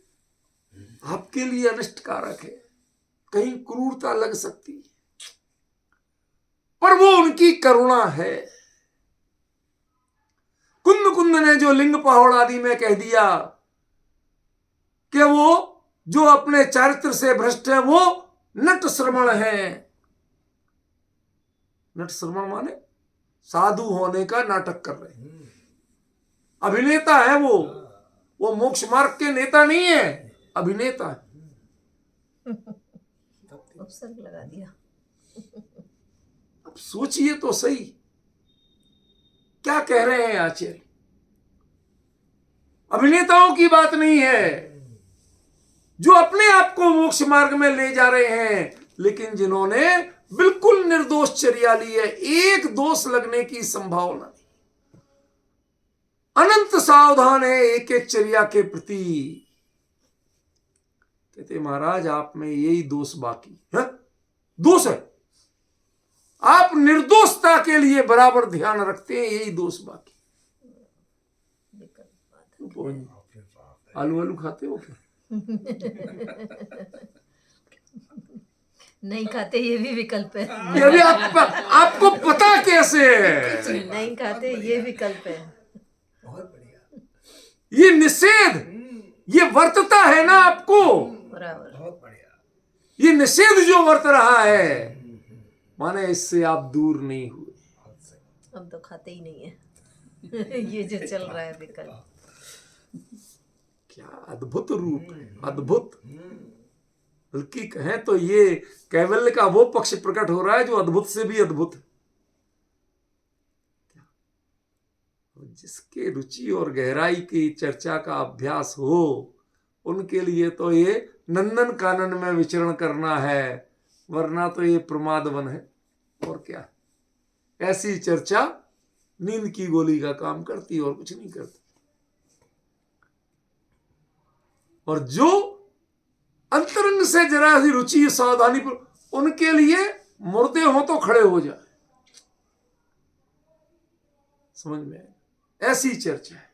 आपके लिए अनिष्टकारक है, कहीं क्रूरता लग सकती है, पर वो उनकी करुणा है। कुंद कुंद ने जो लिंग पहाड़ आदि में कह दिया कि वो जो अपने चारित्र से भ्रष्ट है वो नट श्रमण है। नट श्रमण माने साधु होने का नाटक कर रहे हैं, अभिनेता है वो मोक्ष मार्ग के नेता नहीं है, अभिनेता है। उपसर्ग लगा दिया। अब सोचिए तो सही, क्या कह रहे हैं आचार्य? अभिनेताओं की बात नहीं है जो अपने आप को मोक्ष मार्ग में ले जा रहे हैं, लेकिन जिन्होंने बिल्कुल निर्दोष चर्या ली है, एक दोष लगने की संभावना नहीं, अनंत सावधान है एक एक चर्या के प्रति। कहते महाराज आप में यही दोष बाकी है, दोष है, आप निर्दोषता के लिए बराबर ध्यान रखते हैं, यही दोष बाकी। आलू आलू खाते हो क्या? नहीं खाते, ये भी विकल्प है। ये भी आपको पता कैसे है? नहीं खाते, ये विकल्प है। बहुत बढ़िया। ये निषेध, ये वर्तता है ना आपको, बराबर। बहुत बढ़िया। ये निषेध जो वर्त रहा है, माने इससे आप दूर नहीं हुए। हम तो खाते ही नहीं है। ये जो चल रहा है विकल्प, क्या अद्भुत रूप है, अद्भुत। बल्कि कहें तो ये कैवल्य का वो पक्ष प्रकट हो रहा है जो अद्भुत से भी अद्भुत है। जिसके रुचि और गहराई की चर्चा का अभ्यास हो, उनके लिए तो ये नंदन कानन में विचरण करना है, वरना तो ये प्रमादवन है। और क्या, ऐसी चर्चा नींद की गोली का काम करती और कुछ नहीं करती। और जो अंतरंग से जरा सी रुचि सावधानी पर, उनके लिए मुर्दे हो तो खड़े हो जाए। समझ में आए? ऐसी चर्चा है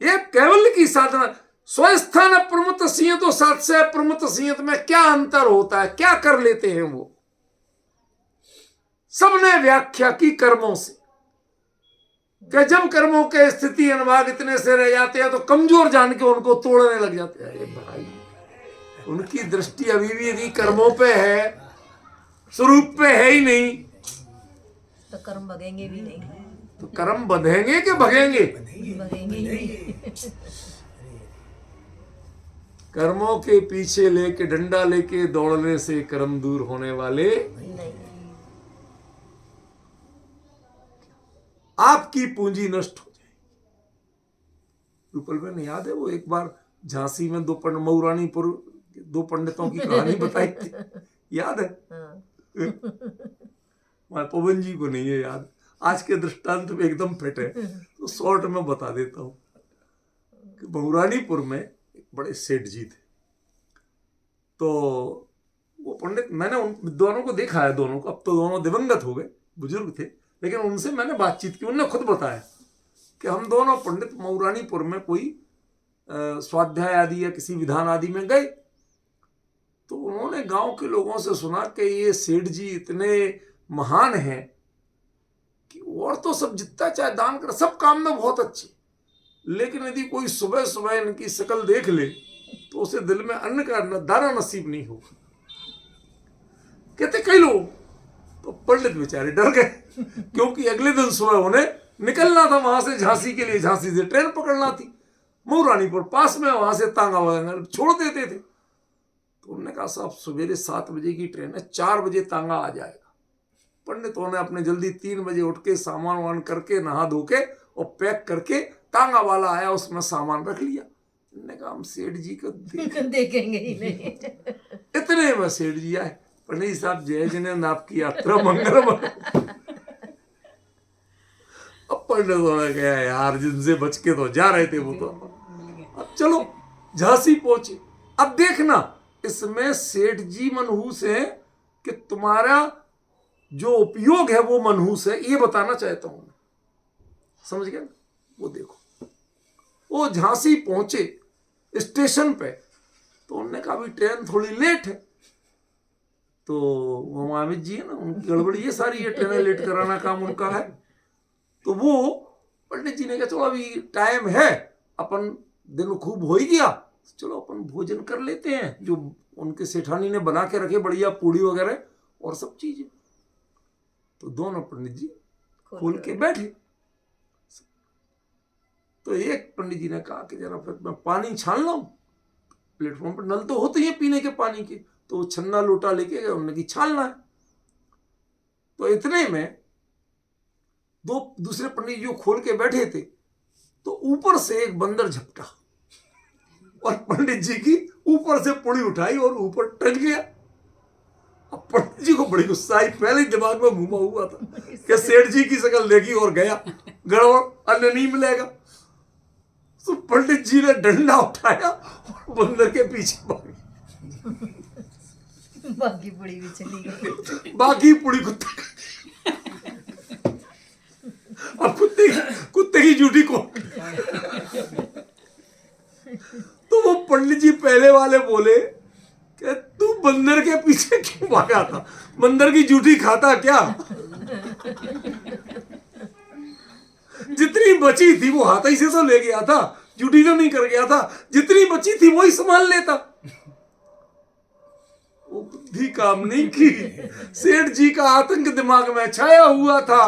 ये कैवल्य की साधना। स्वस्थान प्रमुत सिंह तो सात से प्रमुत सिंह में क्या अंतर होता है, क्या कर लेते हैं वो? सबने व्याख्या की कर्मों से कि जब कर्मों के स्थिति अनुभाग इतने से रह जाते हैं तो कमजोर जान के उनको तोड़ने लग जाते हैं। अरे भाई, उनकी दृष्टि अभी भी यदि कर्मों पे है, स्वरूप पे है ही नहीं, तो कर्म भगेंगे भी नहीं। तो कर्म बंधेंगे कि भगेंगे? भगेंगे ही नहीं। कर्मों के पीछे लेके डंडा लेके दौड़ने से कर्म दूर होने वाले नहीं। आपकी पूंजी नष्ट हो जाएगी। रूपल में याद है वो एक बार झांसी में मऊरानीपुर दो पंडितों की कहानी बताई थी, याद है? पवन जी को नहीं है याद, आज के दृष्टांत में एकदम फिट है, तो शॉर्ट में बता देता हूं कि मऊरानीपुर में एक बड़े सेठ जी थे। तो वो पंडित, मैंने उन विद्वानों को देखा है दोनों को, अब तो दोनों दिवंगत हो गए, बुजुर्ग थे, लेकिन उनसे मैंने बातचीत की। उन्होंने खुद बताया कि हम दोनों पंडित मऊरानीपुर में कोई स्वाध्याय आदि या किसी विधान आदि में गए, तो उन्होंने गांव के लोगों से सुना कि ये सेठ जी इतने महान हैं कि और तो सब जितना चाहे दान कर, सब काम में बहुत अच्छे, लेकिन यदि कोई सुबह सुबह इनकी शक्ल देख ले तो उसे दिल में अन्न का दाना नसीब नहीं होगा। कहते कई लोग तो पंडित बेचारे डर गए, क्योंकि अगले दिन सुबह उन्हें निकलना था वहां से झांसी के लिए, झांसी से ट्रेन पकड़ना थी, मऊरानीपुर पास में, वहां से तांगा वगैरह छोड़ देते थे। तो उन्होंने कहा साहब सवेरे 7 बजे की ट्रेन है, 4 बजे तांगा आ जाएगा। पंडितों ने अपने जल्दी 3 बजे उठ के सामान वान करके नहा धो के और पैक करके, तांगा वाला आया उसमें सामान रख लिया। उन्होंने कहा हम सेठ जी को देखेंगे ही नहीं। इतने में सेठ जी आए, पंडित साहब जय जिनेंद्र, आपकी यात्रा मंगलमय। अब पंडितों ने कहा यार जिनसे बच के तो जा रहे थे वो तो, अब चलो झांसी पहुंचे। अब देखना इसमें सेठ जी मनहूस है कि तुम्हारा जो उपयोग है वो मनहूस है, ये बताना चाहता हूं। समझ गया ना? वो देखो वो झांसी पहुंचे स्टेशन पे, तो उन्होंने कहा अभी ट्रेन थोड़ी लेट है। तो वो अमित जी है ना, उनकी गड़बड़ी ये सारी, ये ट्रेनें लेट कराना काम उनका है। तो वो पंडित जी ने कहा चलो अभी टाइम है, अपन दिन खूब हो ही गया, चलो अपन भोजन कर लेते हैं, जो उनके सेठानी ने बना के रखे बढ़िया पूड़ी वगैरह और सब चीजें। तो दोनों पंडित जी खोल के बैठे। तो एक पंडित जी ने कहा कि जरा फिर मैं पानी छान लाऊं, प्लेटफॉर्म पर नल तो होते ही हैं पीने के पानी के, तो छन्ना लोटा लेके गए, उन्होंने की छानना है। तो इतने में दो दूसरे पंडित जो खोल के बैठे थे, तो ऊपर से एक बंदर झपटा और पंडित जी की ऊपर से पुड़ी उठाई और ऊपर टच गया। अब पंडित जी को बड़ी गुस्सा आई, पहले ही दिमाग में घुमा हुआ था कि सेठ जी की शक्ल देखी और गया, गड़बड़, अन्न नहीं मिलेगा। तो पंडित जी ने डंडा उठाया और बंदर के पीछे भागे। बाकी पुड़ी भी चली गई। बाकी पुड़ी कुत्ते, अब कुत्ते की जूठी को। तो वो पंडित जी पहले वाले बोले कि तू बंदर के पीछे क्यों भागा था, बंदर की जूठी खाता क्या? जितनी बची थी वो हाथ ही से तो ले गया था, जूठी तो नहीं कर गया था, जितनी बची थी वही संभाल लेता। वो बुद्धि काम नहीं की, सेठ जी का आतंक दिमाग में छाया हुआ था,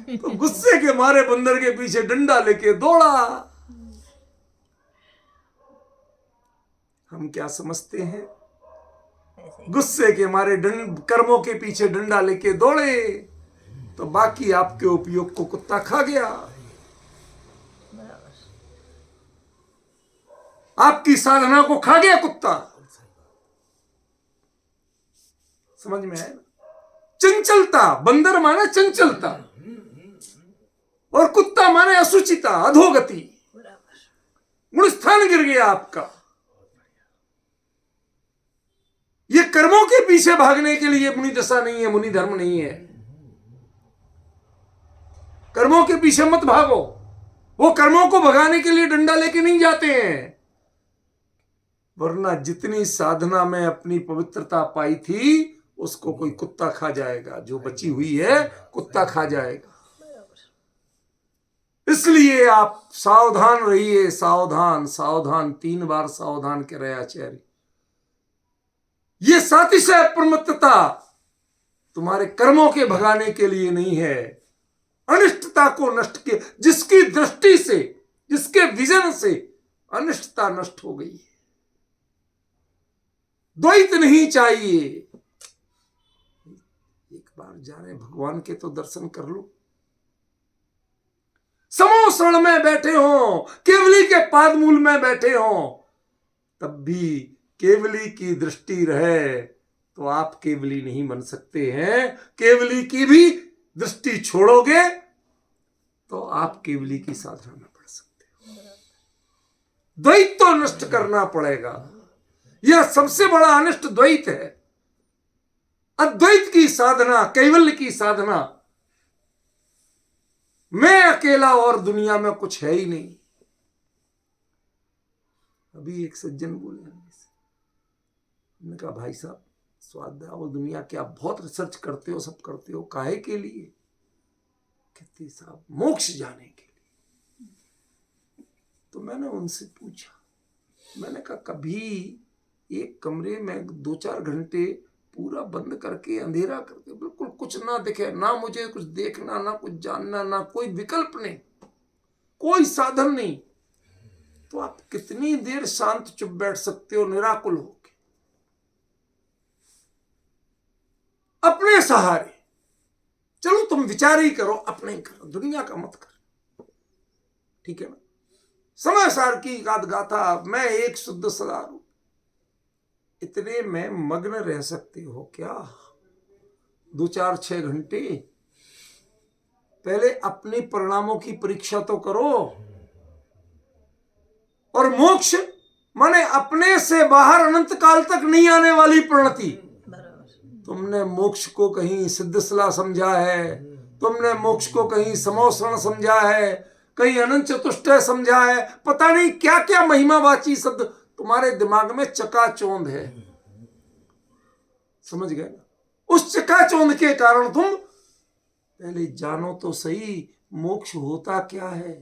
तो गुस्से के मारे बंदर के पीछे डंडा लेके दौड़ा। हम क्या समझते हैं, गुस्से के मारे कर्मों के पीछे डंडा लेके दौड़े तो बाकी आपके उपयोग को कुत्ता खा गया। आपकी साधना को खा गया कुत्ता। समझ में आया ना? चंचलता, बंदर माने चंचलता और कुत्ता माने असुचिता, अधोगति, गुण स्थान गिर गया आपका। ये कर्मों के पीछे भागने के लिए मुनि दशा नहीं है, मुनि धर्म नहीं है। कर्मों के पीछे मत भागो, वो कर्मों को भगाने के लिए डंडा लेके नहीं जाते हैं, वरना जितनी साधना में अपनी पवित्रता पाई थी उसको कोई कुत्ता खा जाएगा, जो बची हुई है कुत्ता खा जाएगा। इसलिए आप सावधान रहिए, सावधान सावधान, 3 बार सावधान के रहे आचार्य। ये सातिशय प्रमत्तता तुम्हारे कर्मों के भगाने के लिए नहीं है, अनिष्टता को नष्ट किया। जिसकी दृष्टि से, जिसके विजन से अनिष्टता नष्ट हो गई। द्वैत नहीं चाहिए। एक बार जाने भगवान के तो दर्शन कर लो। समोसण में बैठे हो, केवली के पादमूल में बैठे हो, तब भी केवली की दृष्टि रहे तो आप केवली नहीं बन सकते हैं। केवली की भी दृष्टि छोड़ोगे तो आप केवली की साधना में पड़ सकते हो। द्वैत तो नष्ट करना पड़ेगा। यह सबसे बड़ा अनिष्ट द्वैत है। अद्वैत की साधना, कैवल्य की साधना, मैं अकेला और दुनिया में कुछ है ही नहीं। अभी एक सज्जन बोले, मैंने कहा भाई साहब स्वाध्याय और दुनिया के आप बहुत रिसर्च करते हो, सब करते हो, काहे के लिए? कहते साहब मोक्ष जाने के लिए। तो मैंने उनसे पूछा, मैंने कहा कभी एक कमरे में 2-4 घंटे पूरा बंद करके, अंधेरा करके, बिल्कुल कुछ ना दिखे, ना मुझे कुछ देखना, ना कुछ जानना, ना कोई विकल्प नहीं, कोई साधन नहीं, तो आप कितनी देर शांत चुप बैठ सकते हो निराकुल होके अपने सहारे? चलो तुम विचार ही करो, अपने ही करो, दुनिया का मत कर, ठीक है ना? समय सार की गाथा, मैं एक शुद्ध सदारू, इतने में मग्न रह सकते हो क्या? 2-4-6 घंटे पहले अपने परिणामों की परीक्षा तो करो। और मोक्ष माने अपने से बाहर अनंत काल तक नहीं आने वाली प्रणति। बराबर। तुमने मोक्ष को कहीं सिद्धसला समझा है, तुमने मोक्ष को कहीं समोसरण समझा है, कहीं अनंत चतुष्टय समझा है, पता नहीं क्या क्या महिमावाची शब्द तुम्हारे दिमाग में चकाचौंध है। समझ गए ना? उस चकाचौंध के कारण तुम पहले जानो तो सही मोक्ष होता क्या है,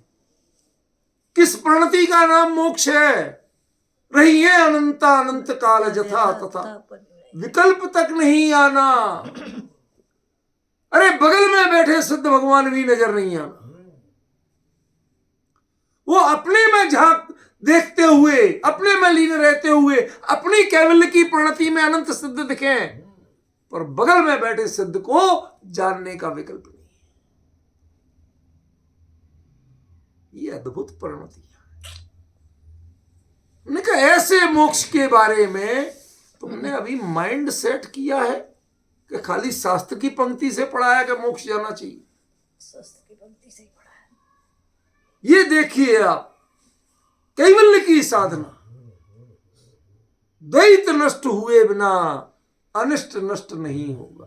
किस प्रणति का नाम मोक्ष है। रही है अनंता अनंत काल जथा तथा, विकल्प तक नहीं आना। अरे बगल में बैठे सिद्ध भगवान भी नजर नहीं आना। वो अपने में झांक देखते हुए, अपने में लीन रहते हुए, अपनी कैवल्य की प्रणति में अनंत सिद्ध दिखे, पर बगल में बैठे सिद्ध को जानने का विकल्प नहीं। ये अद्भुत प्रणति है। मैंने कहा ऐसे मोक्ष के बारे में तुमने अभी माइंड सेट किया है कि खाली शास्त्र की पंक्ति से पढ़ा है कि मोक्ष जाना चाहिए? शास्त्र की पंक्ति से ही पढ़ा है। ये देखिए आप, कैवल्य की साधना, द्वैत नष्ट हुए बिना अनिष्ट नष्ट नहीं होगा।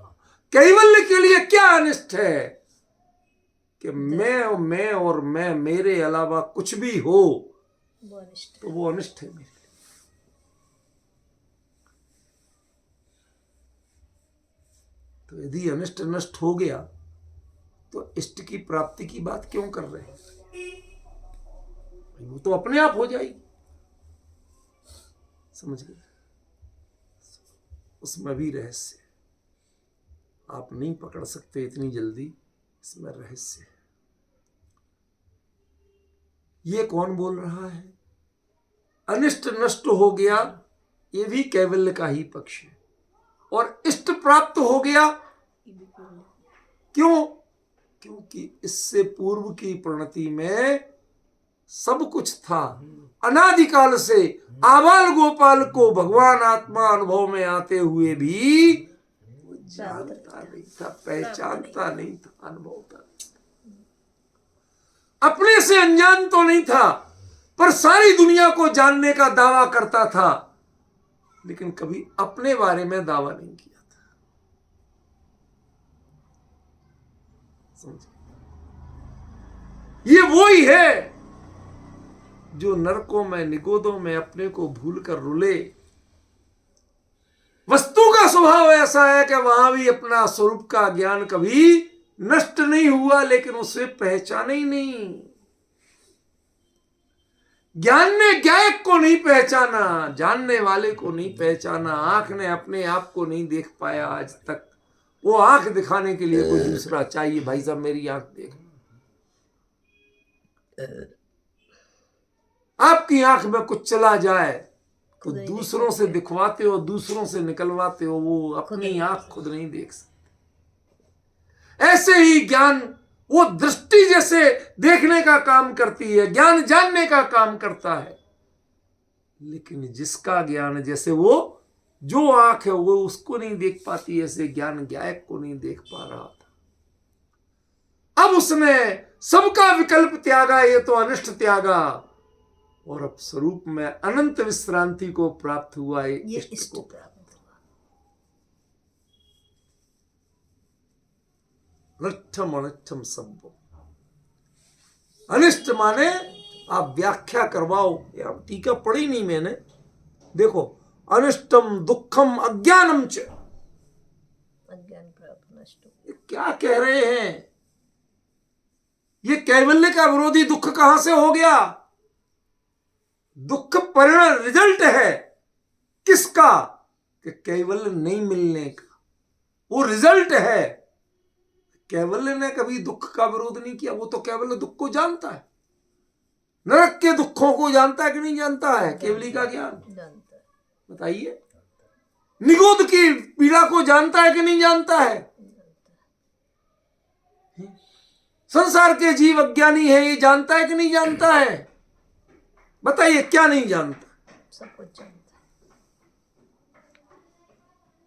कैवल्य के लिए क्या अनिष्ट है कि मैं और मैं मेरे अलावा कुछ भी हो वो अनिष्ट तो वो अनिष्ट है मेरे लिए। तो यदि अनिष्ट नष्ट हो गया तो इष्ट की प्राप्ति की बात क्यों कर रहे हैं? वो तो अपने आप हो जाएगी। समझ गए? उसमें भी रहस्य आप नहीं पकड़ सकते इतनी जल्दी, इसमें रहस्य है। ये कौन बोल रहा है? अनिष्ट नष्ट हो गया, ये भी कैवल्य का ही पक्ष है। और इष्ट प्राप्त हो गया, क्यों? क्योंकि इससे पूर्व की प्रणति में सब कुछ था। अनादिकाल से आबाल गोपाल को भगवान आत्मा अनुभव में आते हुए भी वो जानता नहीं था, पहचानता नहीं था, अनुभव था। अपने से अनजान तो नहीं था, पर सारी दुनिया को जानने का दावा करता था, लेकिन कभी अपने बारे में दावा नहीं किया था। समझे? ये वो ही है जो नरकों में निगोदों में अपने को भूल कर रुले। वस्तु का स्वभाव ऐसा है कि वहां भी अपना स्वरूप का ज्ञान कभी नष्ट नहीं हुआ, लेकिन उसे पहचाने ही नहीं। ज्ञान ने ज्ञायक को नहीं पहचाना, जानने वाले को नहीं पहचाना। आंख ने अपने आप को नहीं देख पाया आज तक। वो आंख दिखाने के लिए कोई दूसरा चाहिए। भाई साहब मेरी आंख देख। आपकी आंख में कुछ चला जाए तो दूसरों से दिखवाते हो, दूसरों से निकलवाते हो, वो अपनी आंख खुद नहीं देख सकते। ऐसे ही ज्ञान वो दृष्टि जैसे देखने का काम करती है, ज्ञान जानने का काम करता है, लेकिन जिसका ज्ञान जैसे वो जो आंख है वो उसको नहीं देख पाती, ऐसे ज्ञान ज्ञायक को नहीं देख पा रहा था। अब उसने सबका विकल्प त्यागा, ये तो अनिष्ट त्यागा, और अब स्वरूप में अनंत विश्रांति को प्राप्त हुआ, ये इष्ट को प्राप्त हुआ। अनिष्टम अनिष्टम सब। अनिष्ट माने आप व्याख्या करवाओ, यार टीका पढ़ी नहीं मैंने। देखो, अनिष्टम दुखम अज्ञानम च, अज्ञान प्राप्त नष्ट। क्या कह रहे हैं? ये कैवल्य का विरोधी दुख कहां से हो गया? दुख परिणाम रिजल्ट है किसका? कि कैवल्य नहीं मिलने का, वो रिजल्ट है। कैवल्य ने कभी दुख का विरोध नहीं किया, वो तो कैवल्य दुख को जानता है। नरक के दुखों को जानता है कि नहीं जानता है? केवली का ज्ञान जानता है। बताइए। निगोद की पीड़ा को जानता है कि नहीं जानता है? संसार के जीव अज्ञानी है, ये जानता है कि नहीं जानता है? बताइए, क्या नहीं जानता? सब कुछ जानता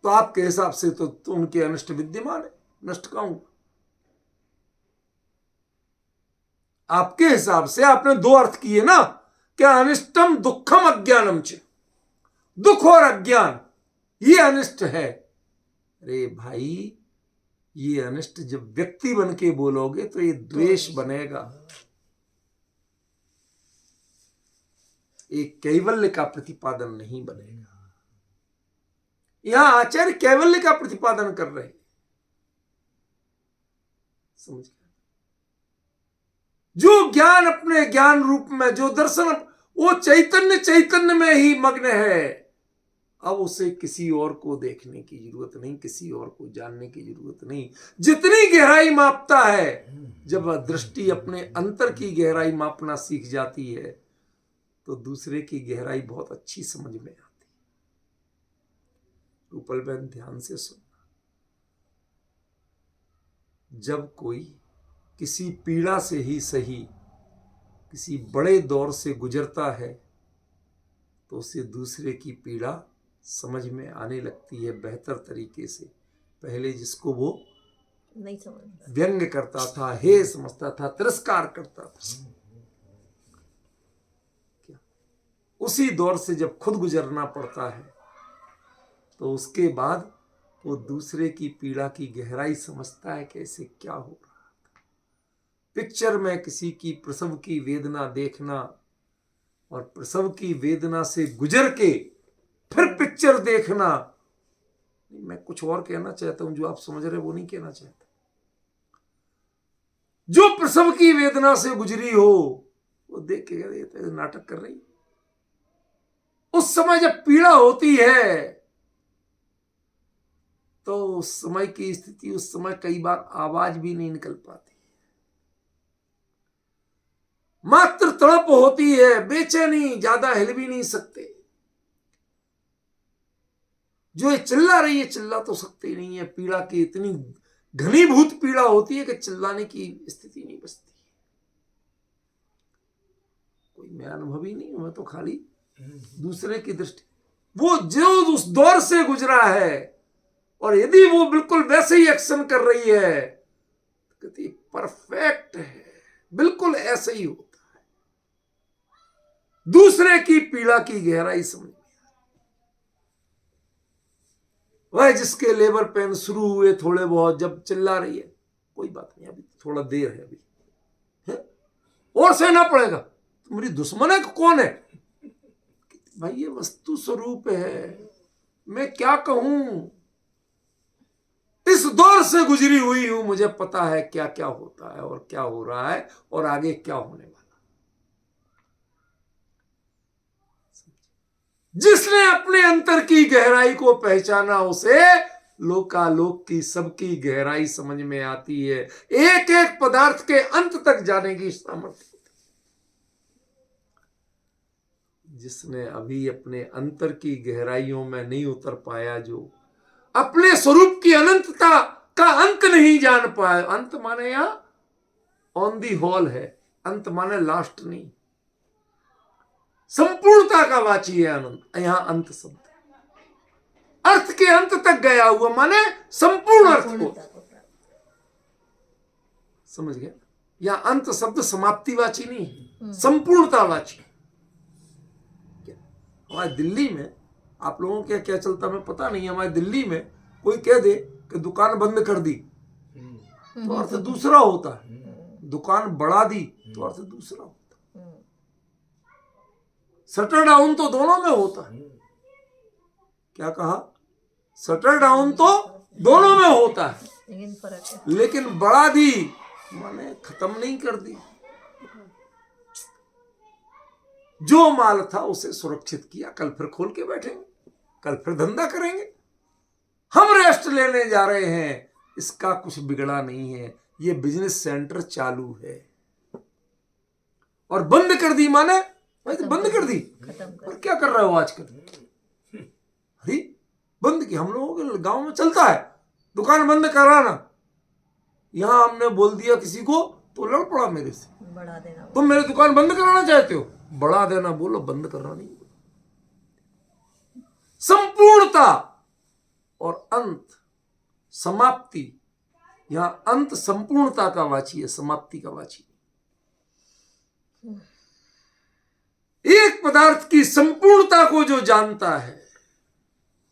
तो आपके हिसाब से तो उनके अनिष्ट विद्यमान है, नष्ट कहां हुआ? आपके हिसाब से आपने दो अर्थ किए ना, क्या अनिष्टम दुखम अज्ञानम च, दुख और अज्ञान ये अनिष्ट है। अरे भाई, ये अनिष्ट जब व्यक्ति बन के बोलोगे तो ये द्वेष बनेगा, एक कैवल्य का प्रतिपादन नहीं बनेगा। यहां आचार्य कैवल्य का प्रतिपादन कर रहे हैं, समझ गए? जो ज्ञान अपने ज्ञान रूप में, जो दर्शन, वो चैतन्य में ही मग्न है। अब उसे किसी और को देखने की जरूरत नहीं, किसी और को जानने की जरूरत नहीं। जितनी गहराई मापता है, जब दृष्टि अपने अंतर की गहराई मापना सीख जाती है तो दूसरे की गहराई बहुत अच्छी समझ में आती है। रूपल बहन ध्यान से सुनना, जब कोई किसी पीड़ा से ही सही किसी बड़े दौर से गुजरता है तो उसे दूसरे की पीड़ा समझ में आने लगती है बेहतर तरीके से। पहले जिसको वो नहीं समझता, व्यंग्य करता था, हे समझता था, तिरस्कार करता था, क्या उसी दौर से जब खुद गुजरना पड़ता है तो उसके बाद वो दूसरे की पीड़ा की गहराई समझता है, कैसे क्या हो रहा है। पिक्चर में किसी की प्रसव की वेदना देखना और प्रसव की वेदना से गुजर के फिर पिक्चर देखना, मैं कुछ और कहना चाहता हूं, जो आप समझ रहे वो नहीं कहना चाहता। जो प्रसव की वेदना से गुजरी हो वो देख के नाटक कर रही, उस समय जब पीड़ा होती है तो उस समय की स्थिति, उस समय कई बार आवाज भी नहीं निकल पाती, मात्र तड़प होती है, बेचैनी, ज्यादा हिल भी नहीं सकते। जो ये चिल्ला रही है, चिल्ला तो सकते ही नहीं है, पीड़ा की इतनी घनीभूत पीड़ा होती है कि चिल्लाने की स्थिति नहीं बचती। कोई मैं अनुभवी नहीं हूं, मैं तो खाली दूसरे की दृष्टि, वो जो उस दौर से गुजरा है और यदि वो बिल्कुल वैसे ही एक्शन कर रही है तो कहती परफेक्ट है, बिल्कुल ऐसे ही होता है। दूसरे की पीड़ा की गहराई समझ, वह जिसके लेबर पेन शुरू हुए थोड़े बहुत, जब चिल्ला रही है, कोई बात नहीं, अभी थोड़ा देर है, अभी है? और सहना पड़ेगा, मेरी दुश्मन है कौन है? भाई ये वस्तु स्वरूप है, मैं क्या कहूं, इस दौर से गुजरी हुई हूं, मुझे पता है क्या क्या होता है और क्या हो रहा है और आगे क्या होने वाला। जिसने अपने अंतर की गहराई को पहचाना उसे लोकालोक की सबकी गहराई समझ में आती है, एक एक पदार्थ के अंत तक जाने की सामर्थ्य होती है। जिसने अभी अपने अंतर की गहराइयों में नहीं उतर पाया, जो अपने स्वरूप की अनंतता का अंत नहीं जान पाया, अंत माने यहां ऑन दी होल है, अंत माने लास्ट नहीं, संपूर्णता का वाची है अनंत। यहां अंत शब्द अर्थ के अंत तक गया हुआ माने संपूर्ण अर्थ को, समझ गया? यहां अंत शब्द समाप्तिवाची नहीं है, संपूर्णतावाची। हमारे दिल्ली में, आप लोगों के क्या चलता मैं पता नहीं, हमारे दिल्ली में कोई कह दे कि दुकान बंद कर दी तो अर्थ दूसरा होता है, दुकान बढ़ा दी तो अर्थ दूसरा होता है, शटर डाउन तो दोनों में होता है। क्या कहा? शटर डाउन तो दोनों में होता है, लेकिन फर्क है, लेकिन बढ़ा दी माने खत्म नहीं कर दी। जो माल था उसे सुरक्षित किया, कल फिर खोल के बैठेंगे, कल फिर धंधा करेंगे। हम रेस्ट लेने जा रहे हैं, इसका कुछ बिगड़ा नहीं है, ये बिजनेस सेंटर चालू है। और बंद कर दी माने तो बंद कर दी, और क्या कर रहे हो आजकल? अरे बंद की, हम लोगों के गांव में चलता है दुकान बंद कराना, यहां हमने बोल दिया किसी को तो लड़ पड़ा मेरे से, बढ़ा देना, तुम मेरी दुकान बंद कराना चाहते हो, बढ़ा देना बोलो, बंद करना नहीं। संपूर्णता और अंत, समाप्ति। यहां अंत संपूर्णता का वाची है, समाप्ति का वाची। एक पदार्थ की संपूर्णता को जो जानता है,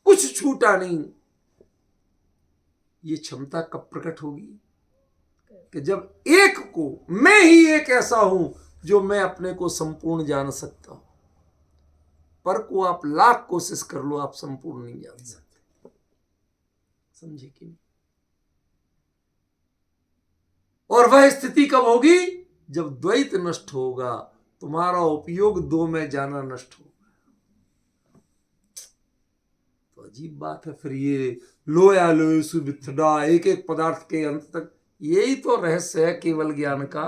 कुछ छूटा नहीं, ये क्षमता कब प्रकट होगी? कि जब एक को, मैं ही एक ऐसा हूं जो मैं अपने को संपूर्ण जान सकता हूं। पर को आप लाख कोशिश कर लो, आप संपूर्ण नहीं जान सकते। समझे कि नहीं? और वह स्थिति कब होगी? जब द्वैत नष्ट होगा, तुम्हारा उपयोग दो में जाना नष्ट होगा। तो अजीब बात है फिर ये लोया लोय सुविथड़ा, एक एक पदार्थ के अंत तक। यही तो रहस्य है केवल ज्ञान का,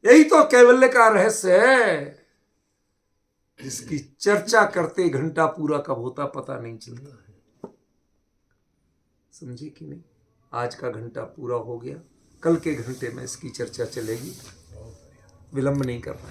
यही तो कैवल्य का रहस्य है, जिसकी चर्चा करते घंटा पूरा कब होता पता नहीं चलता। समझे कि नहीं? आज का घंटा पूरा हो गया, कल के घंटे में इसकी चर्चा चलेगी, विलंब नहीं करना।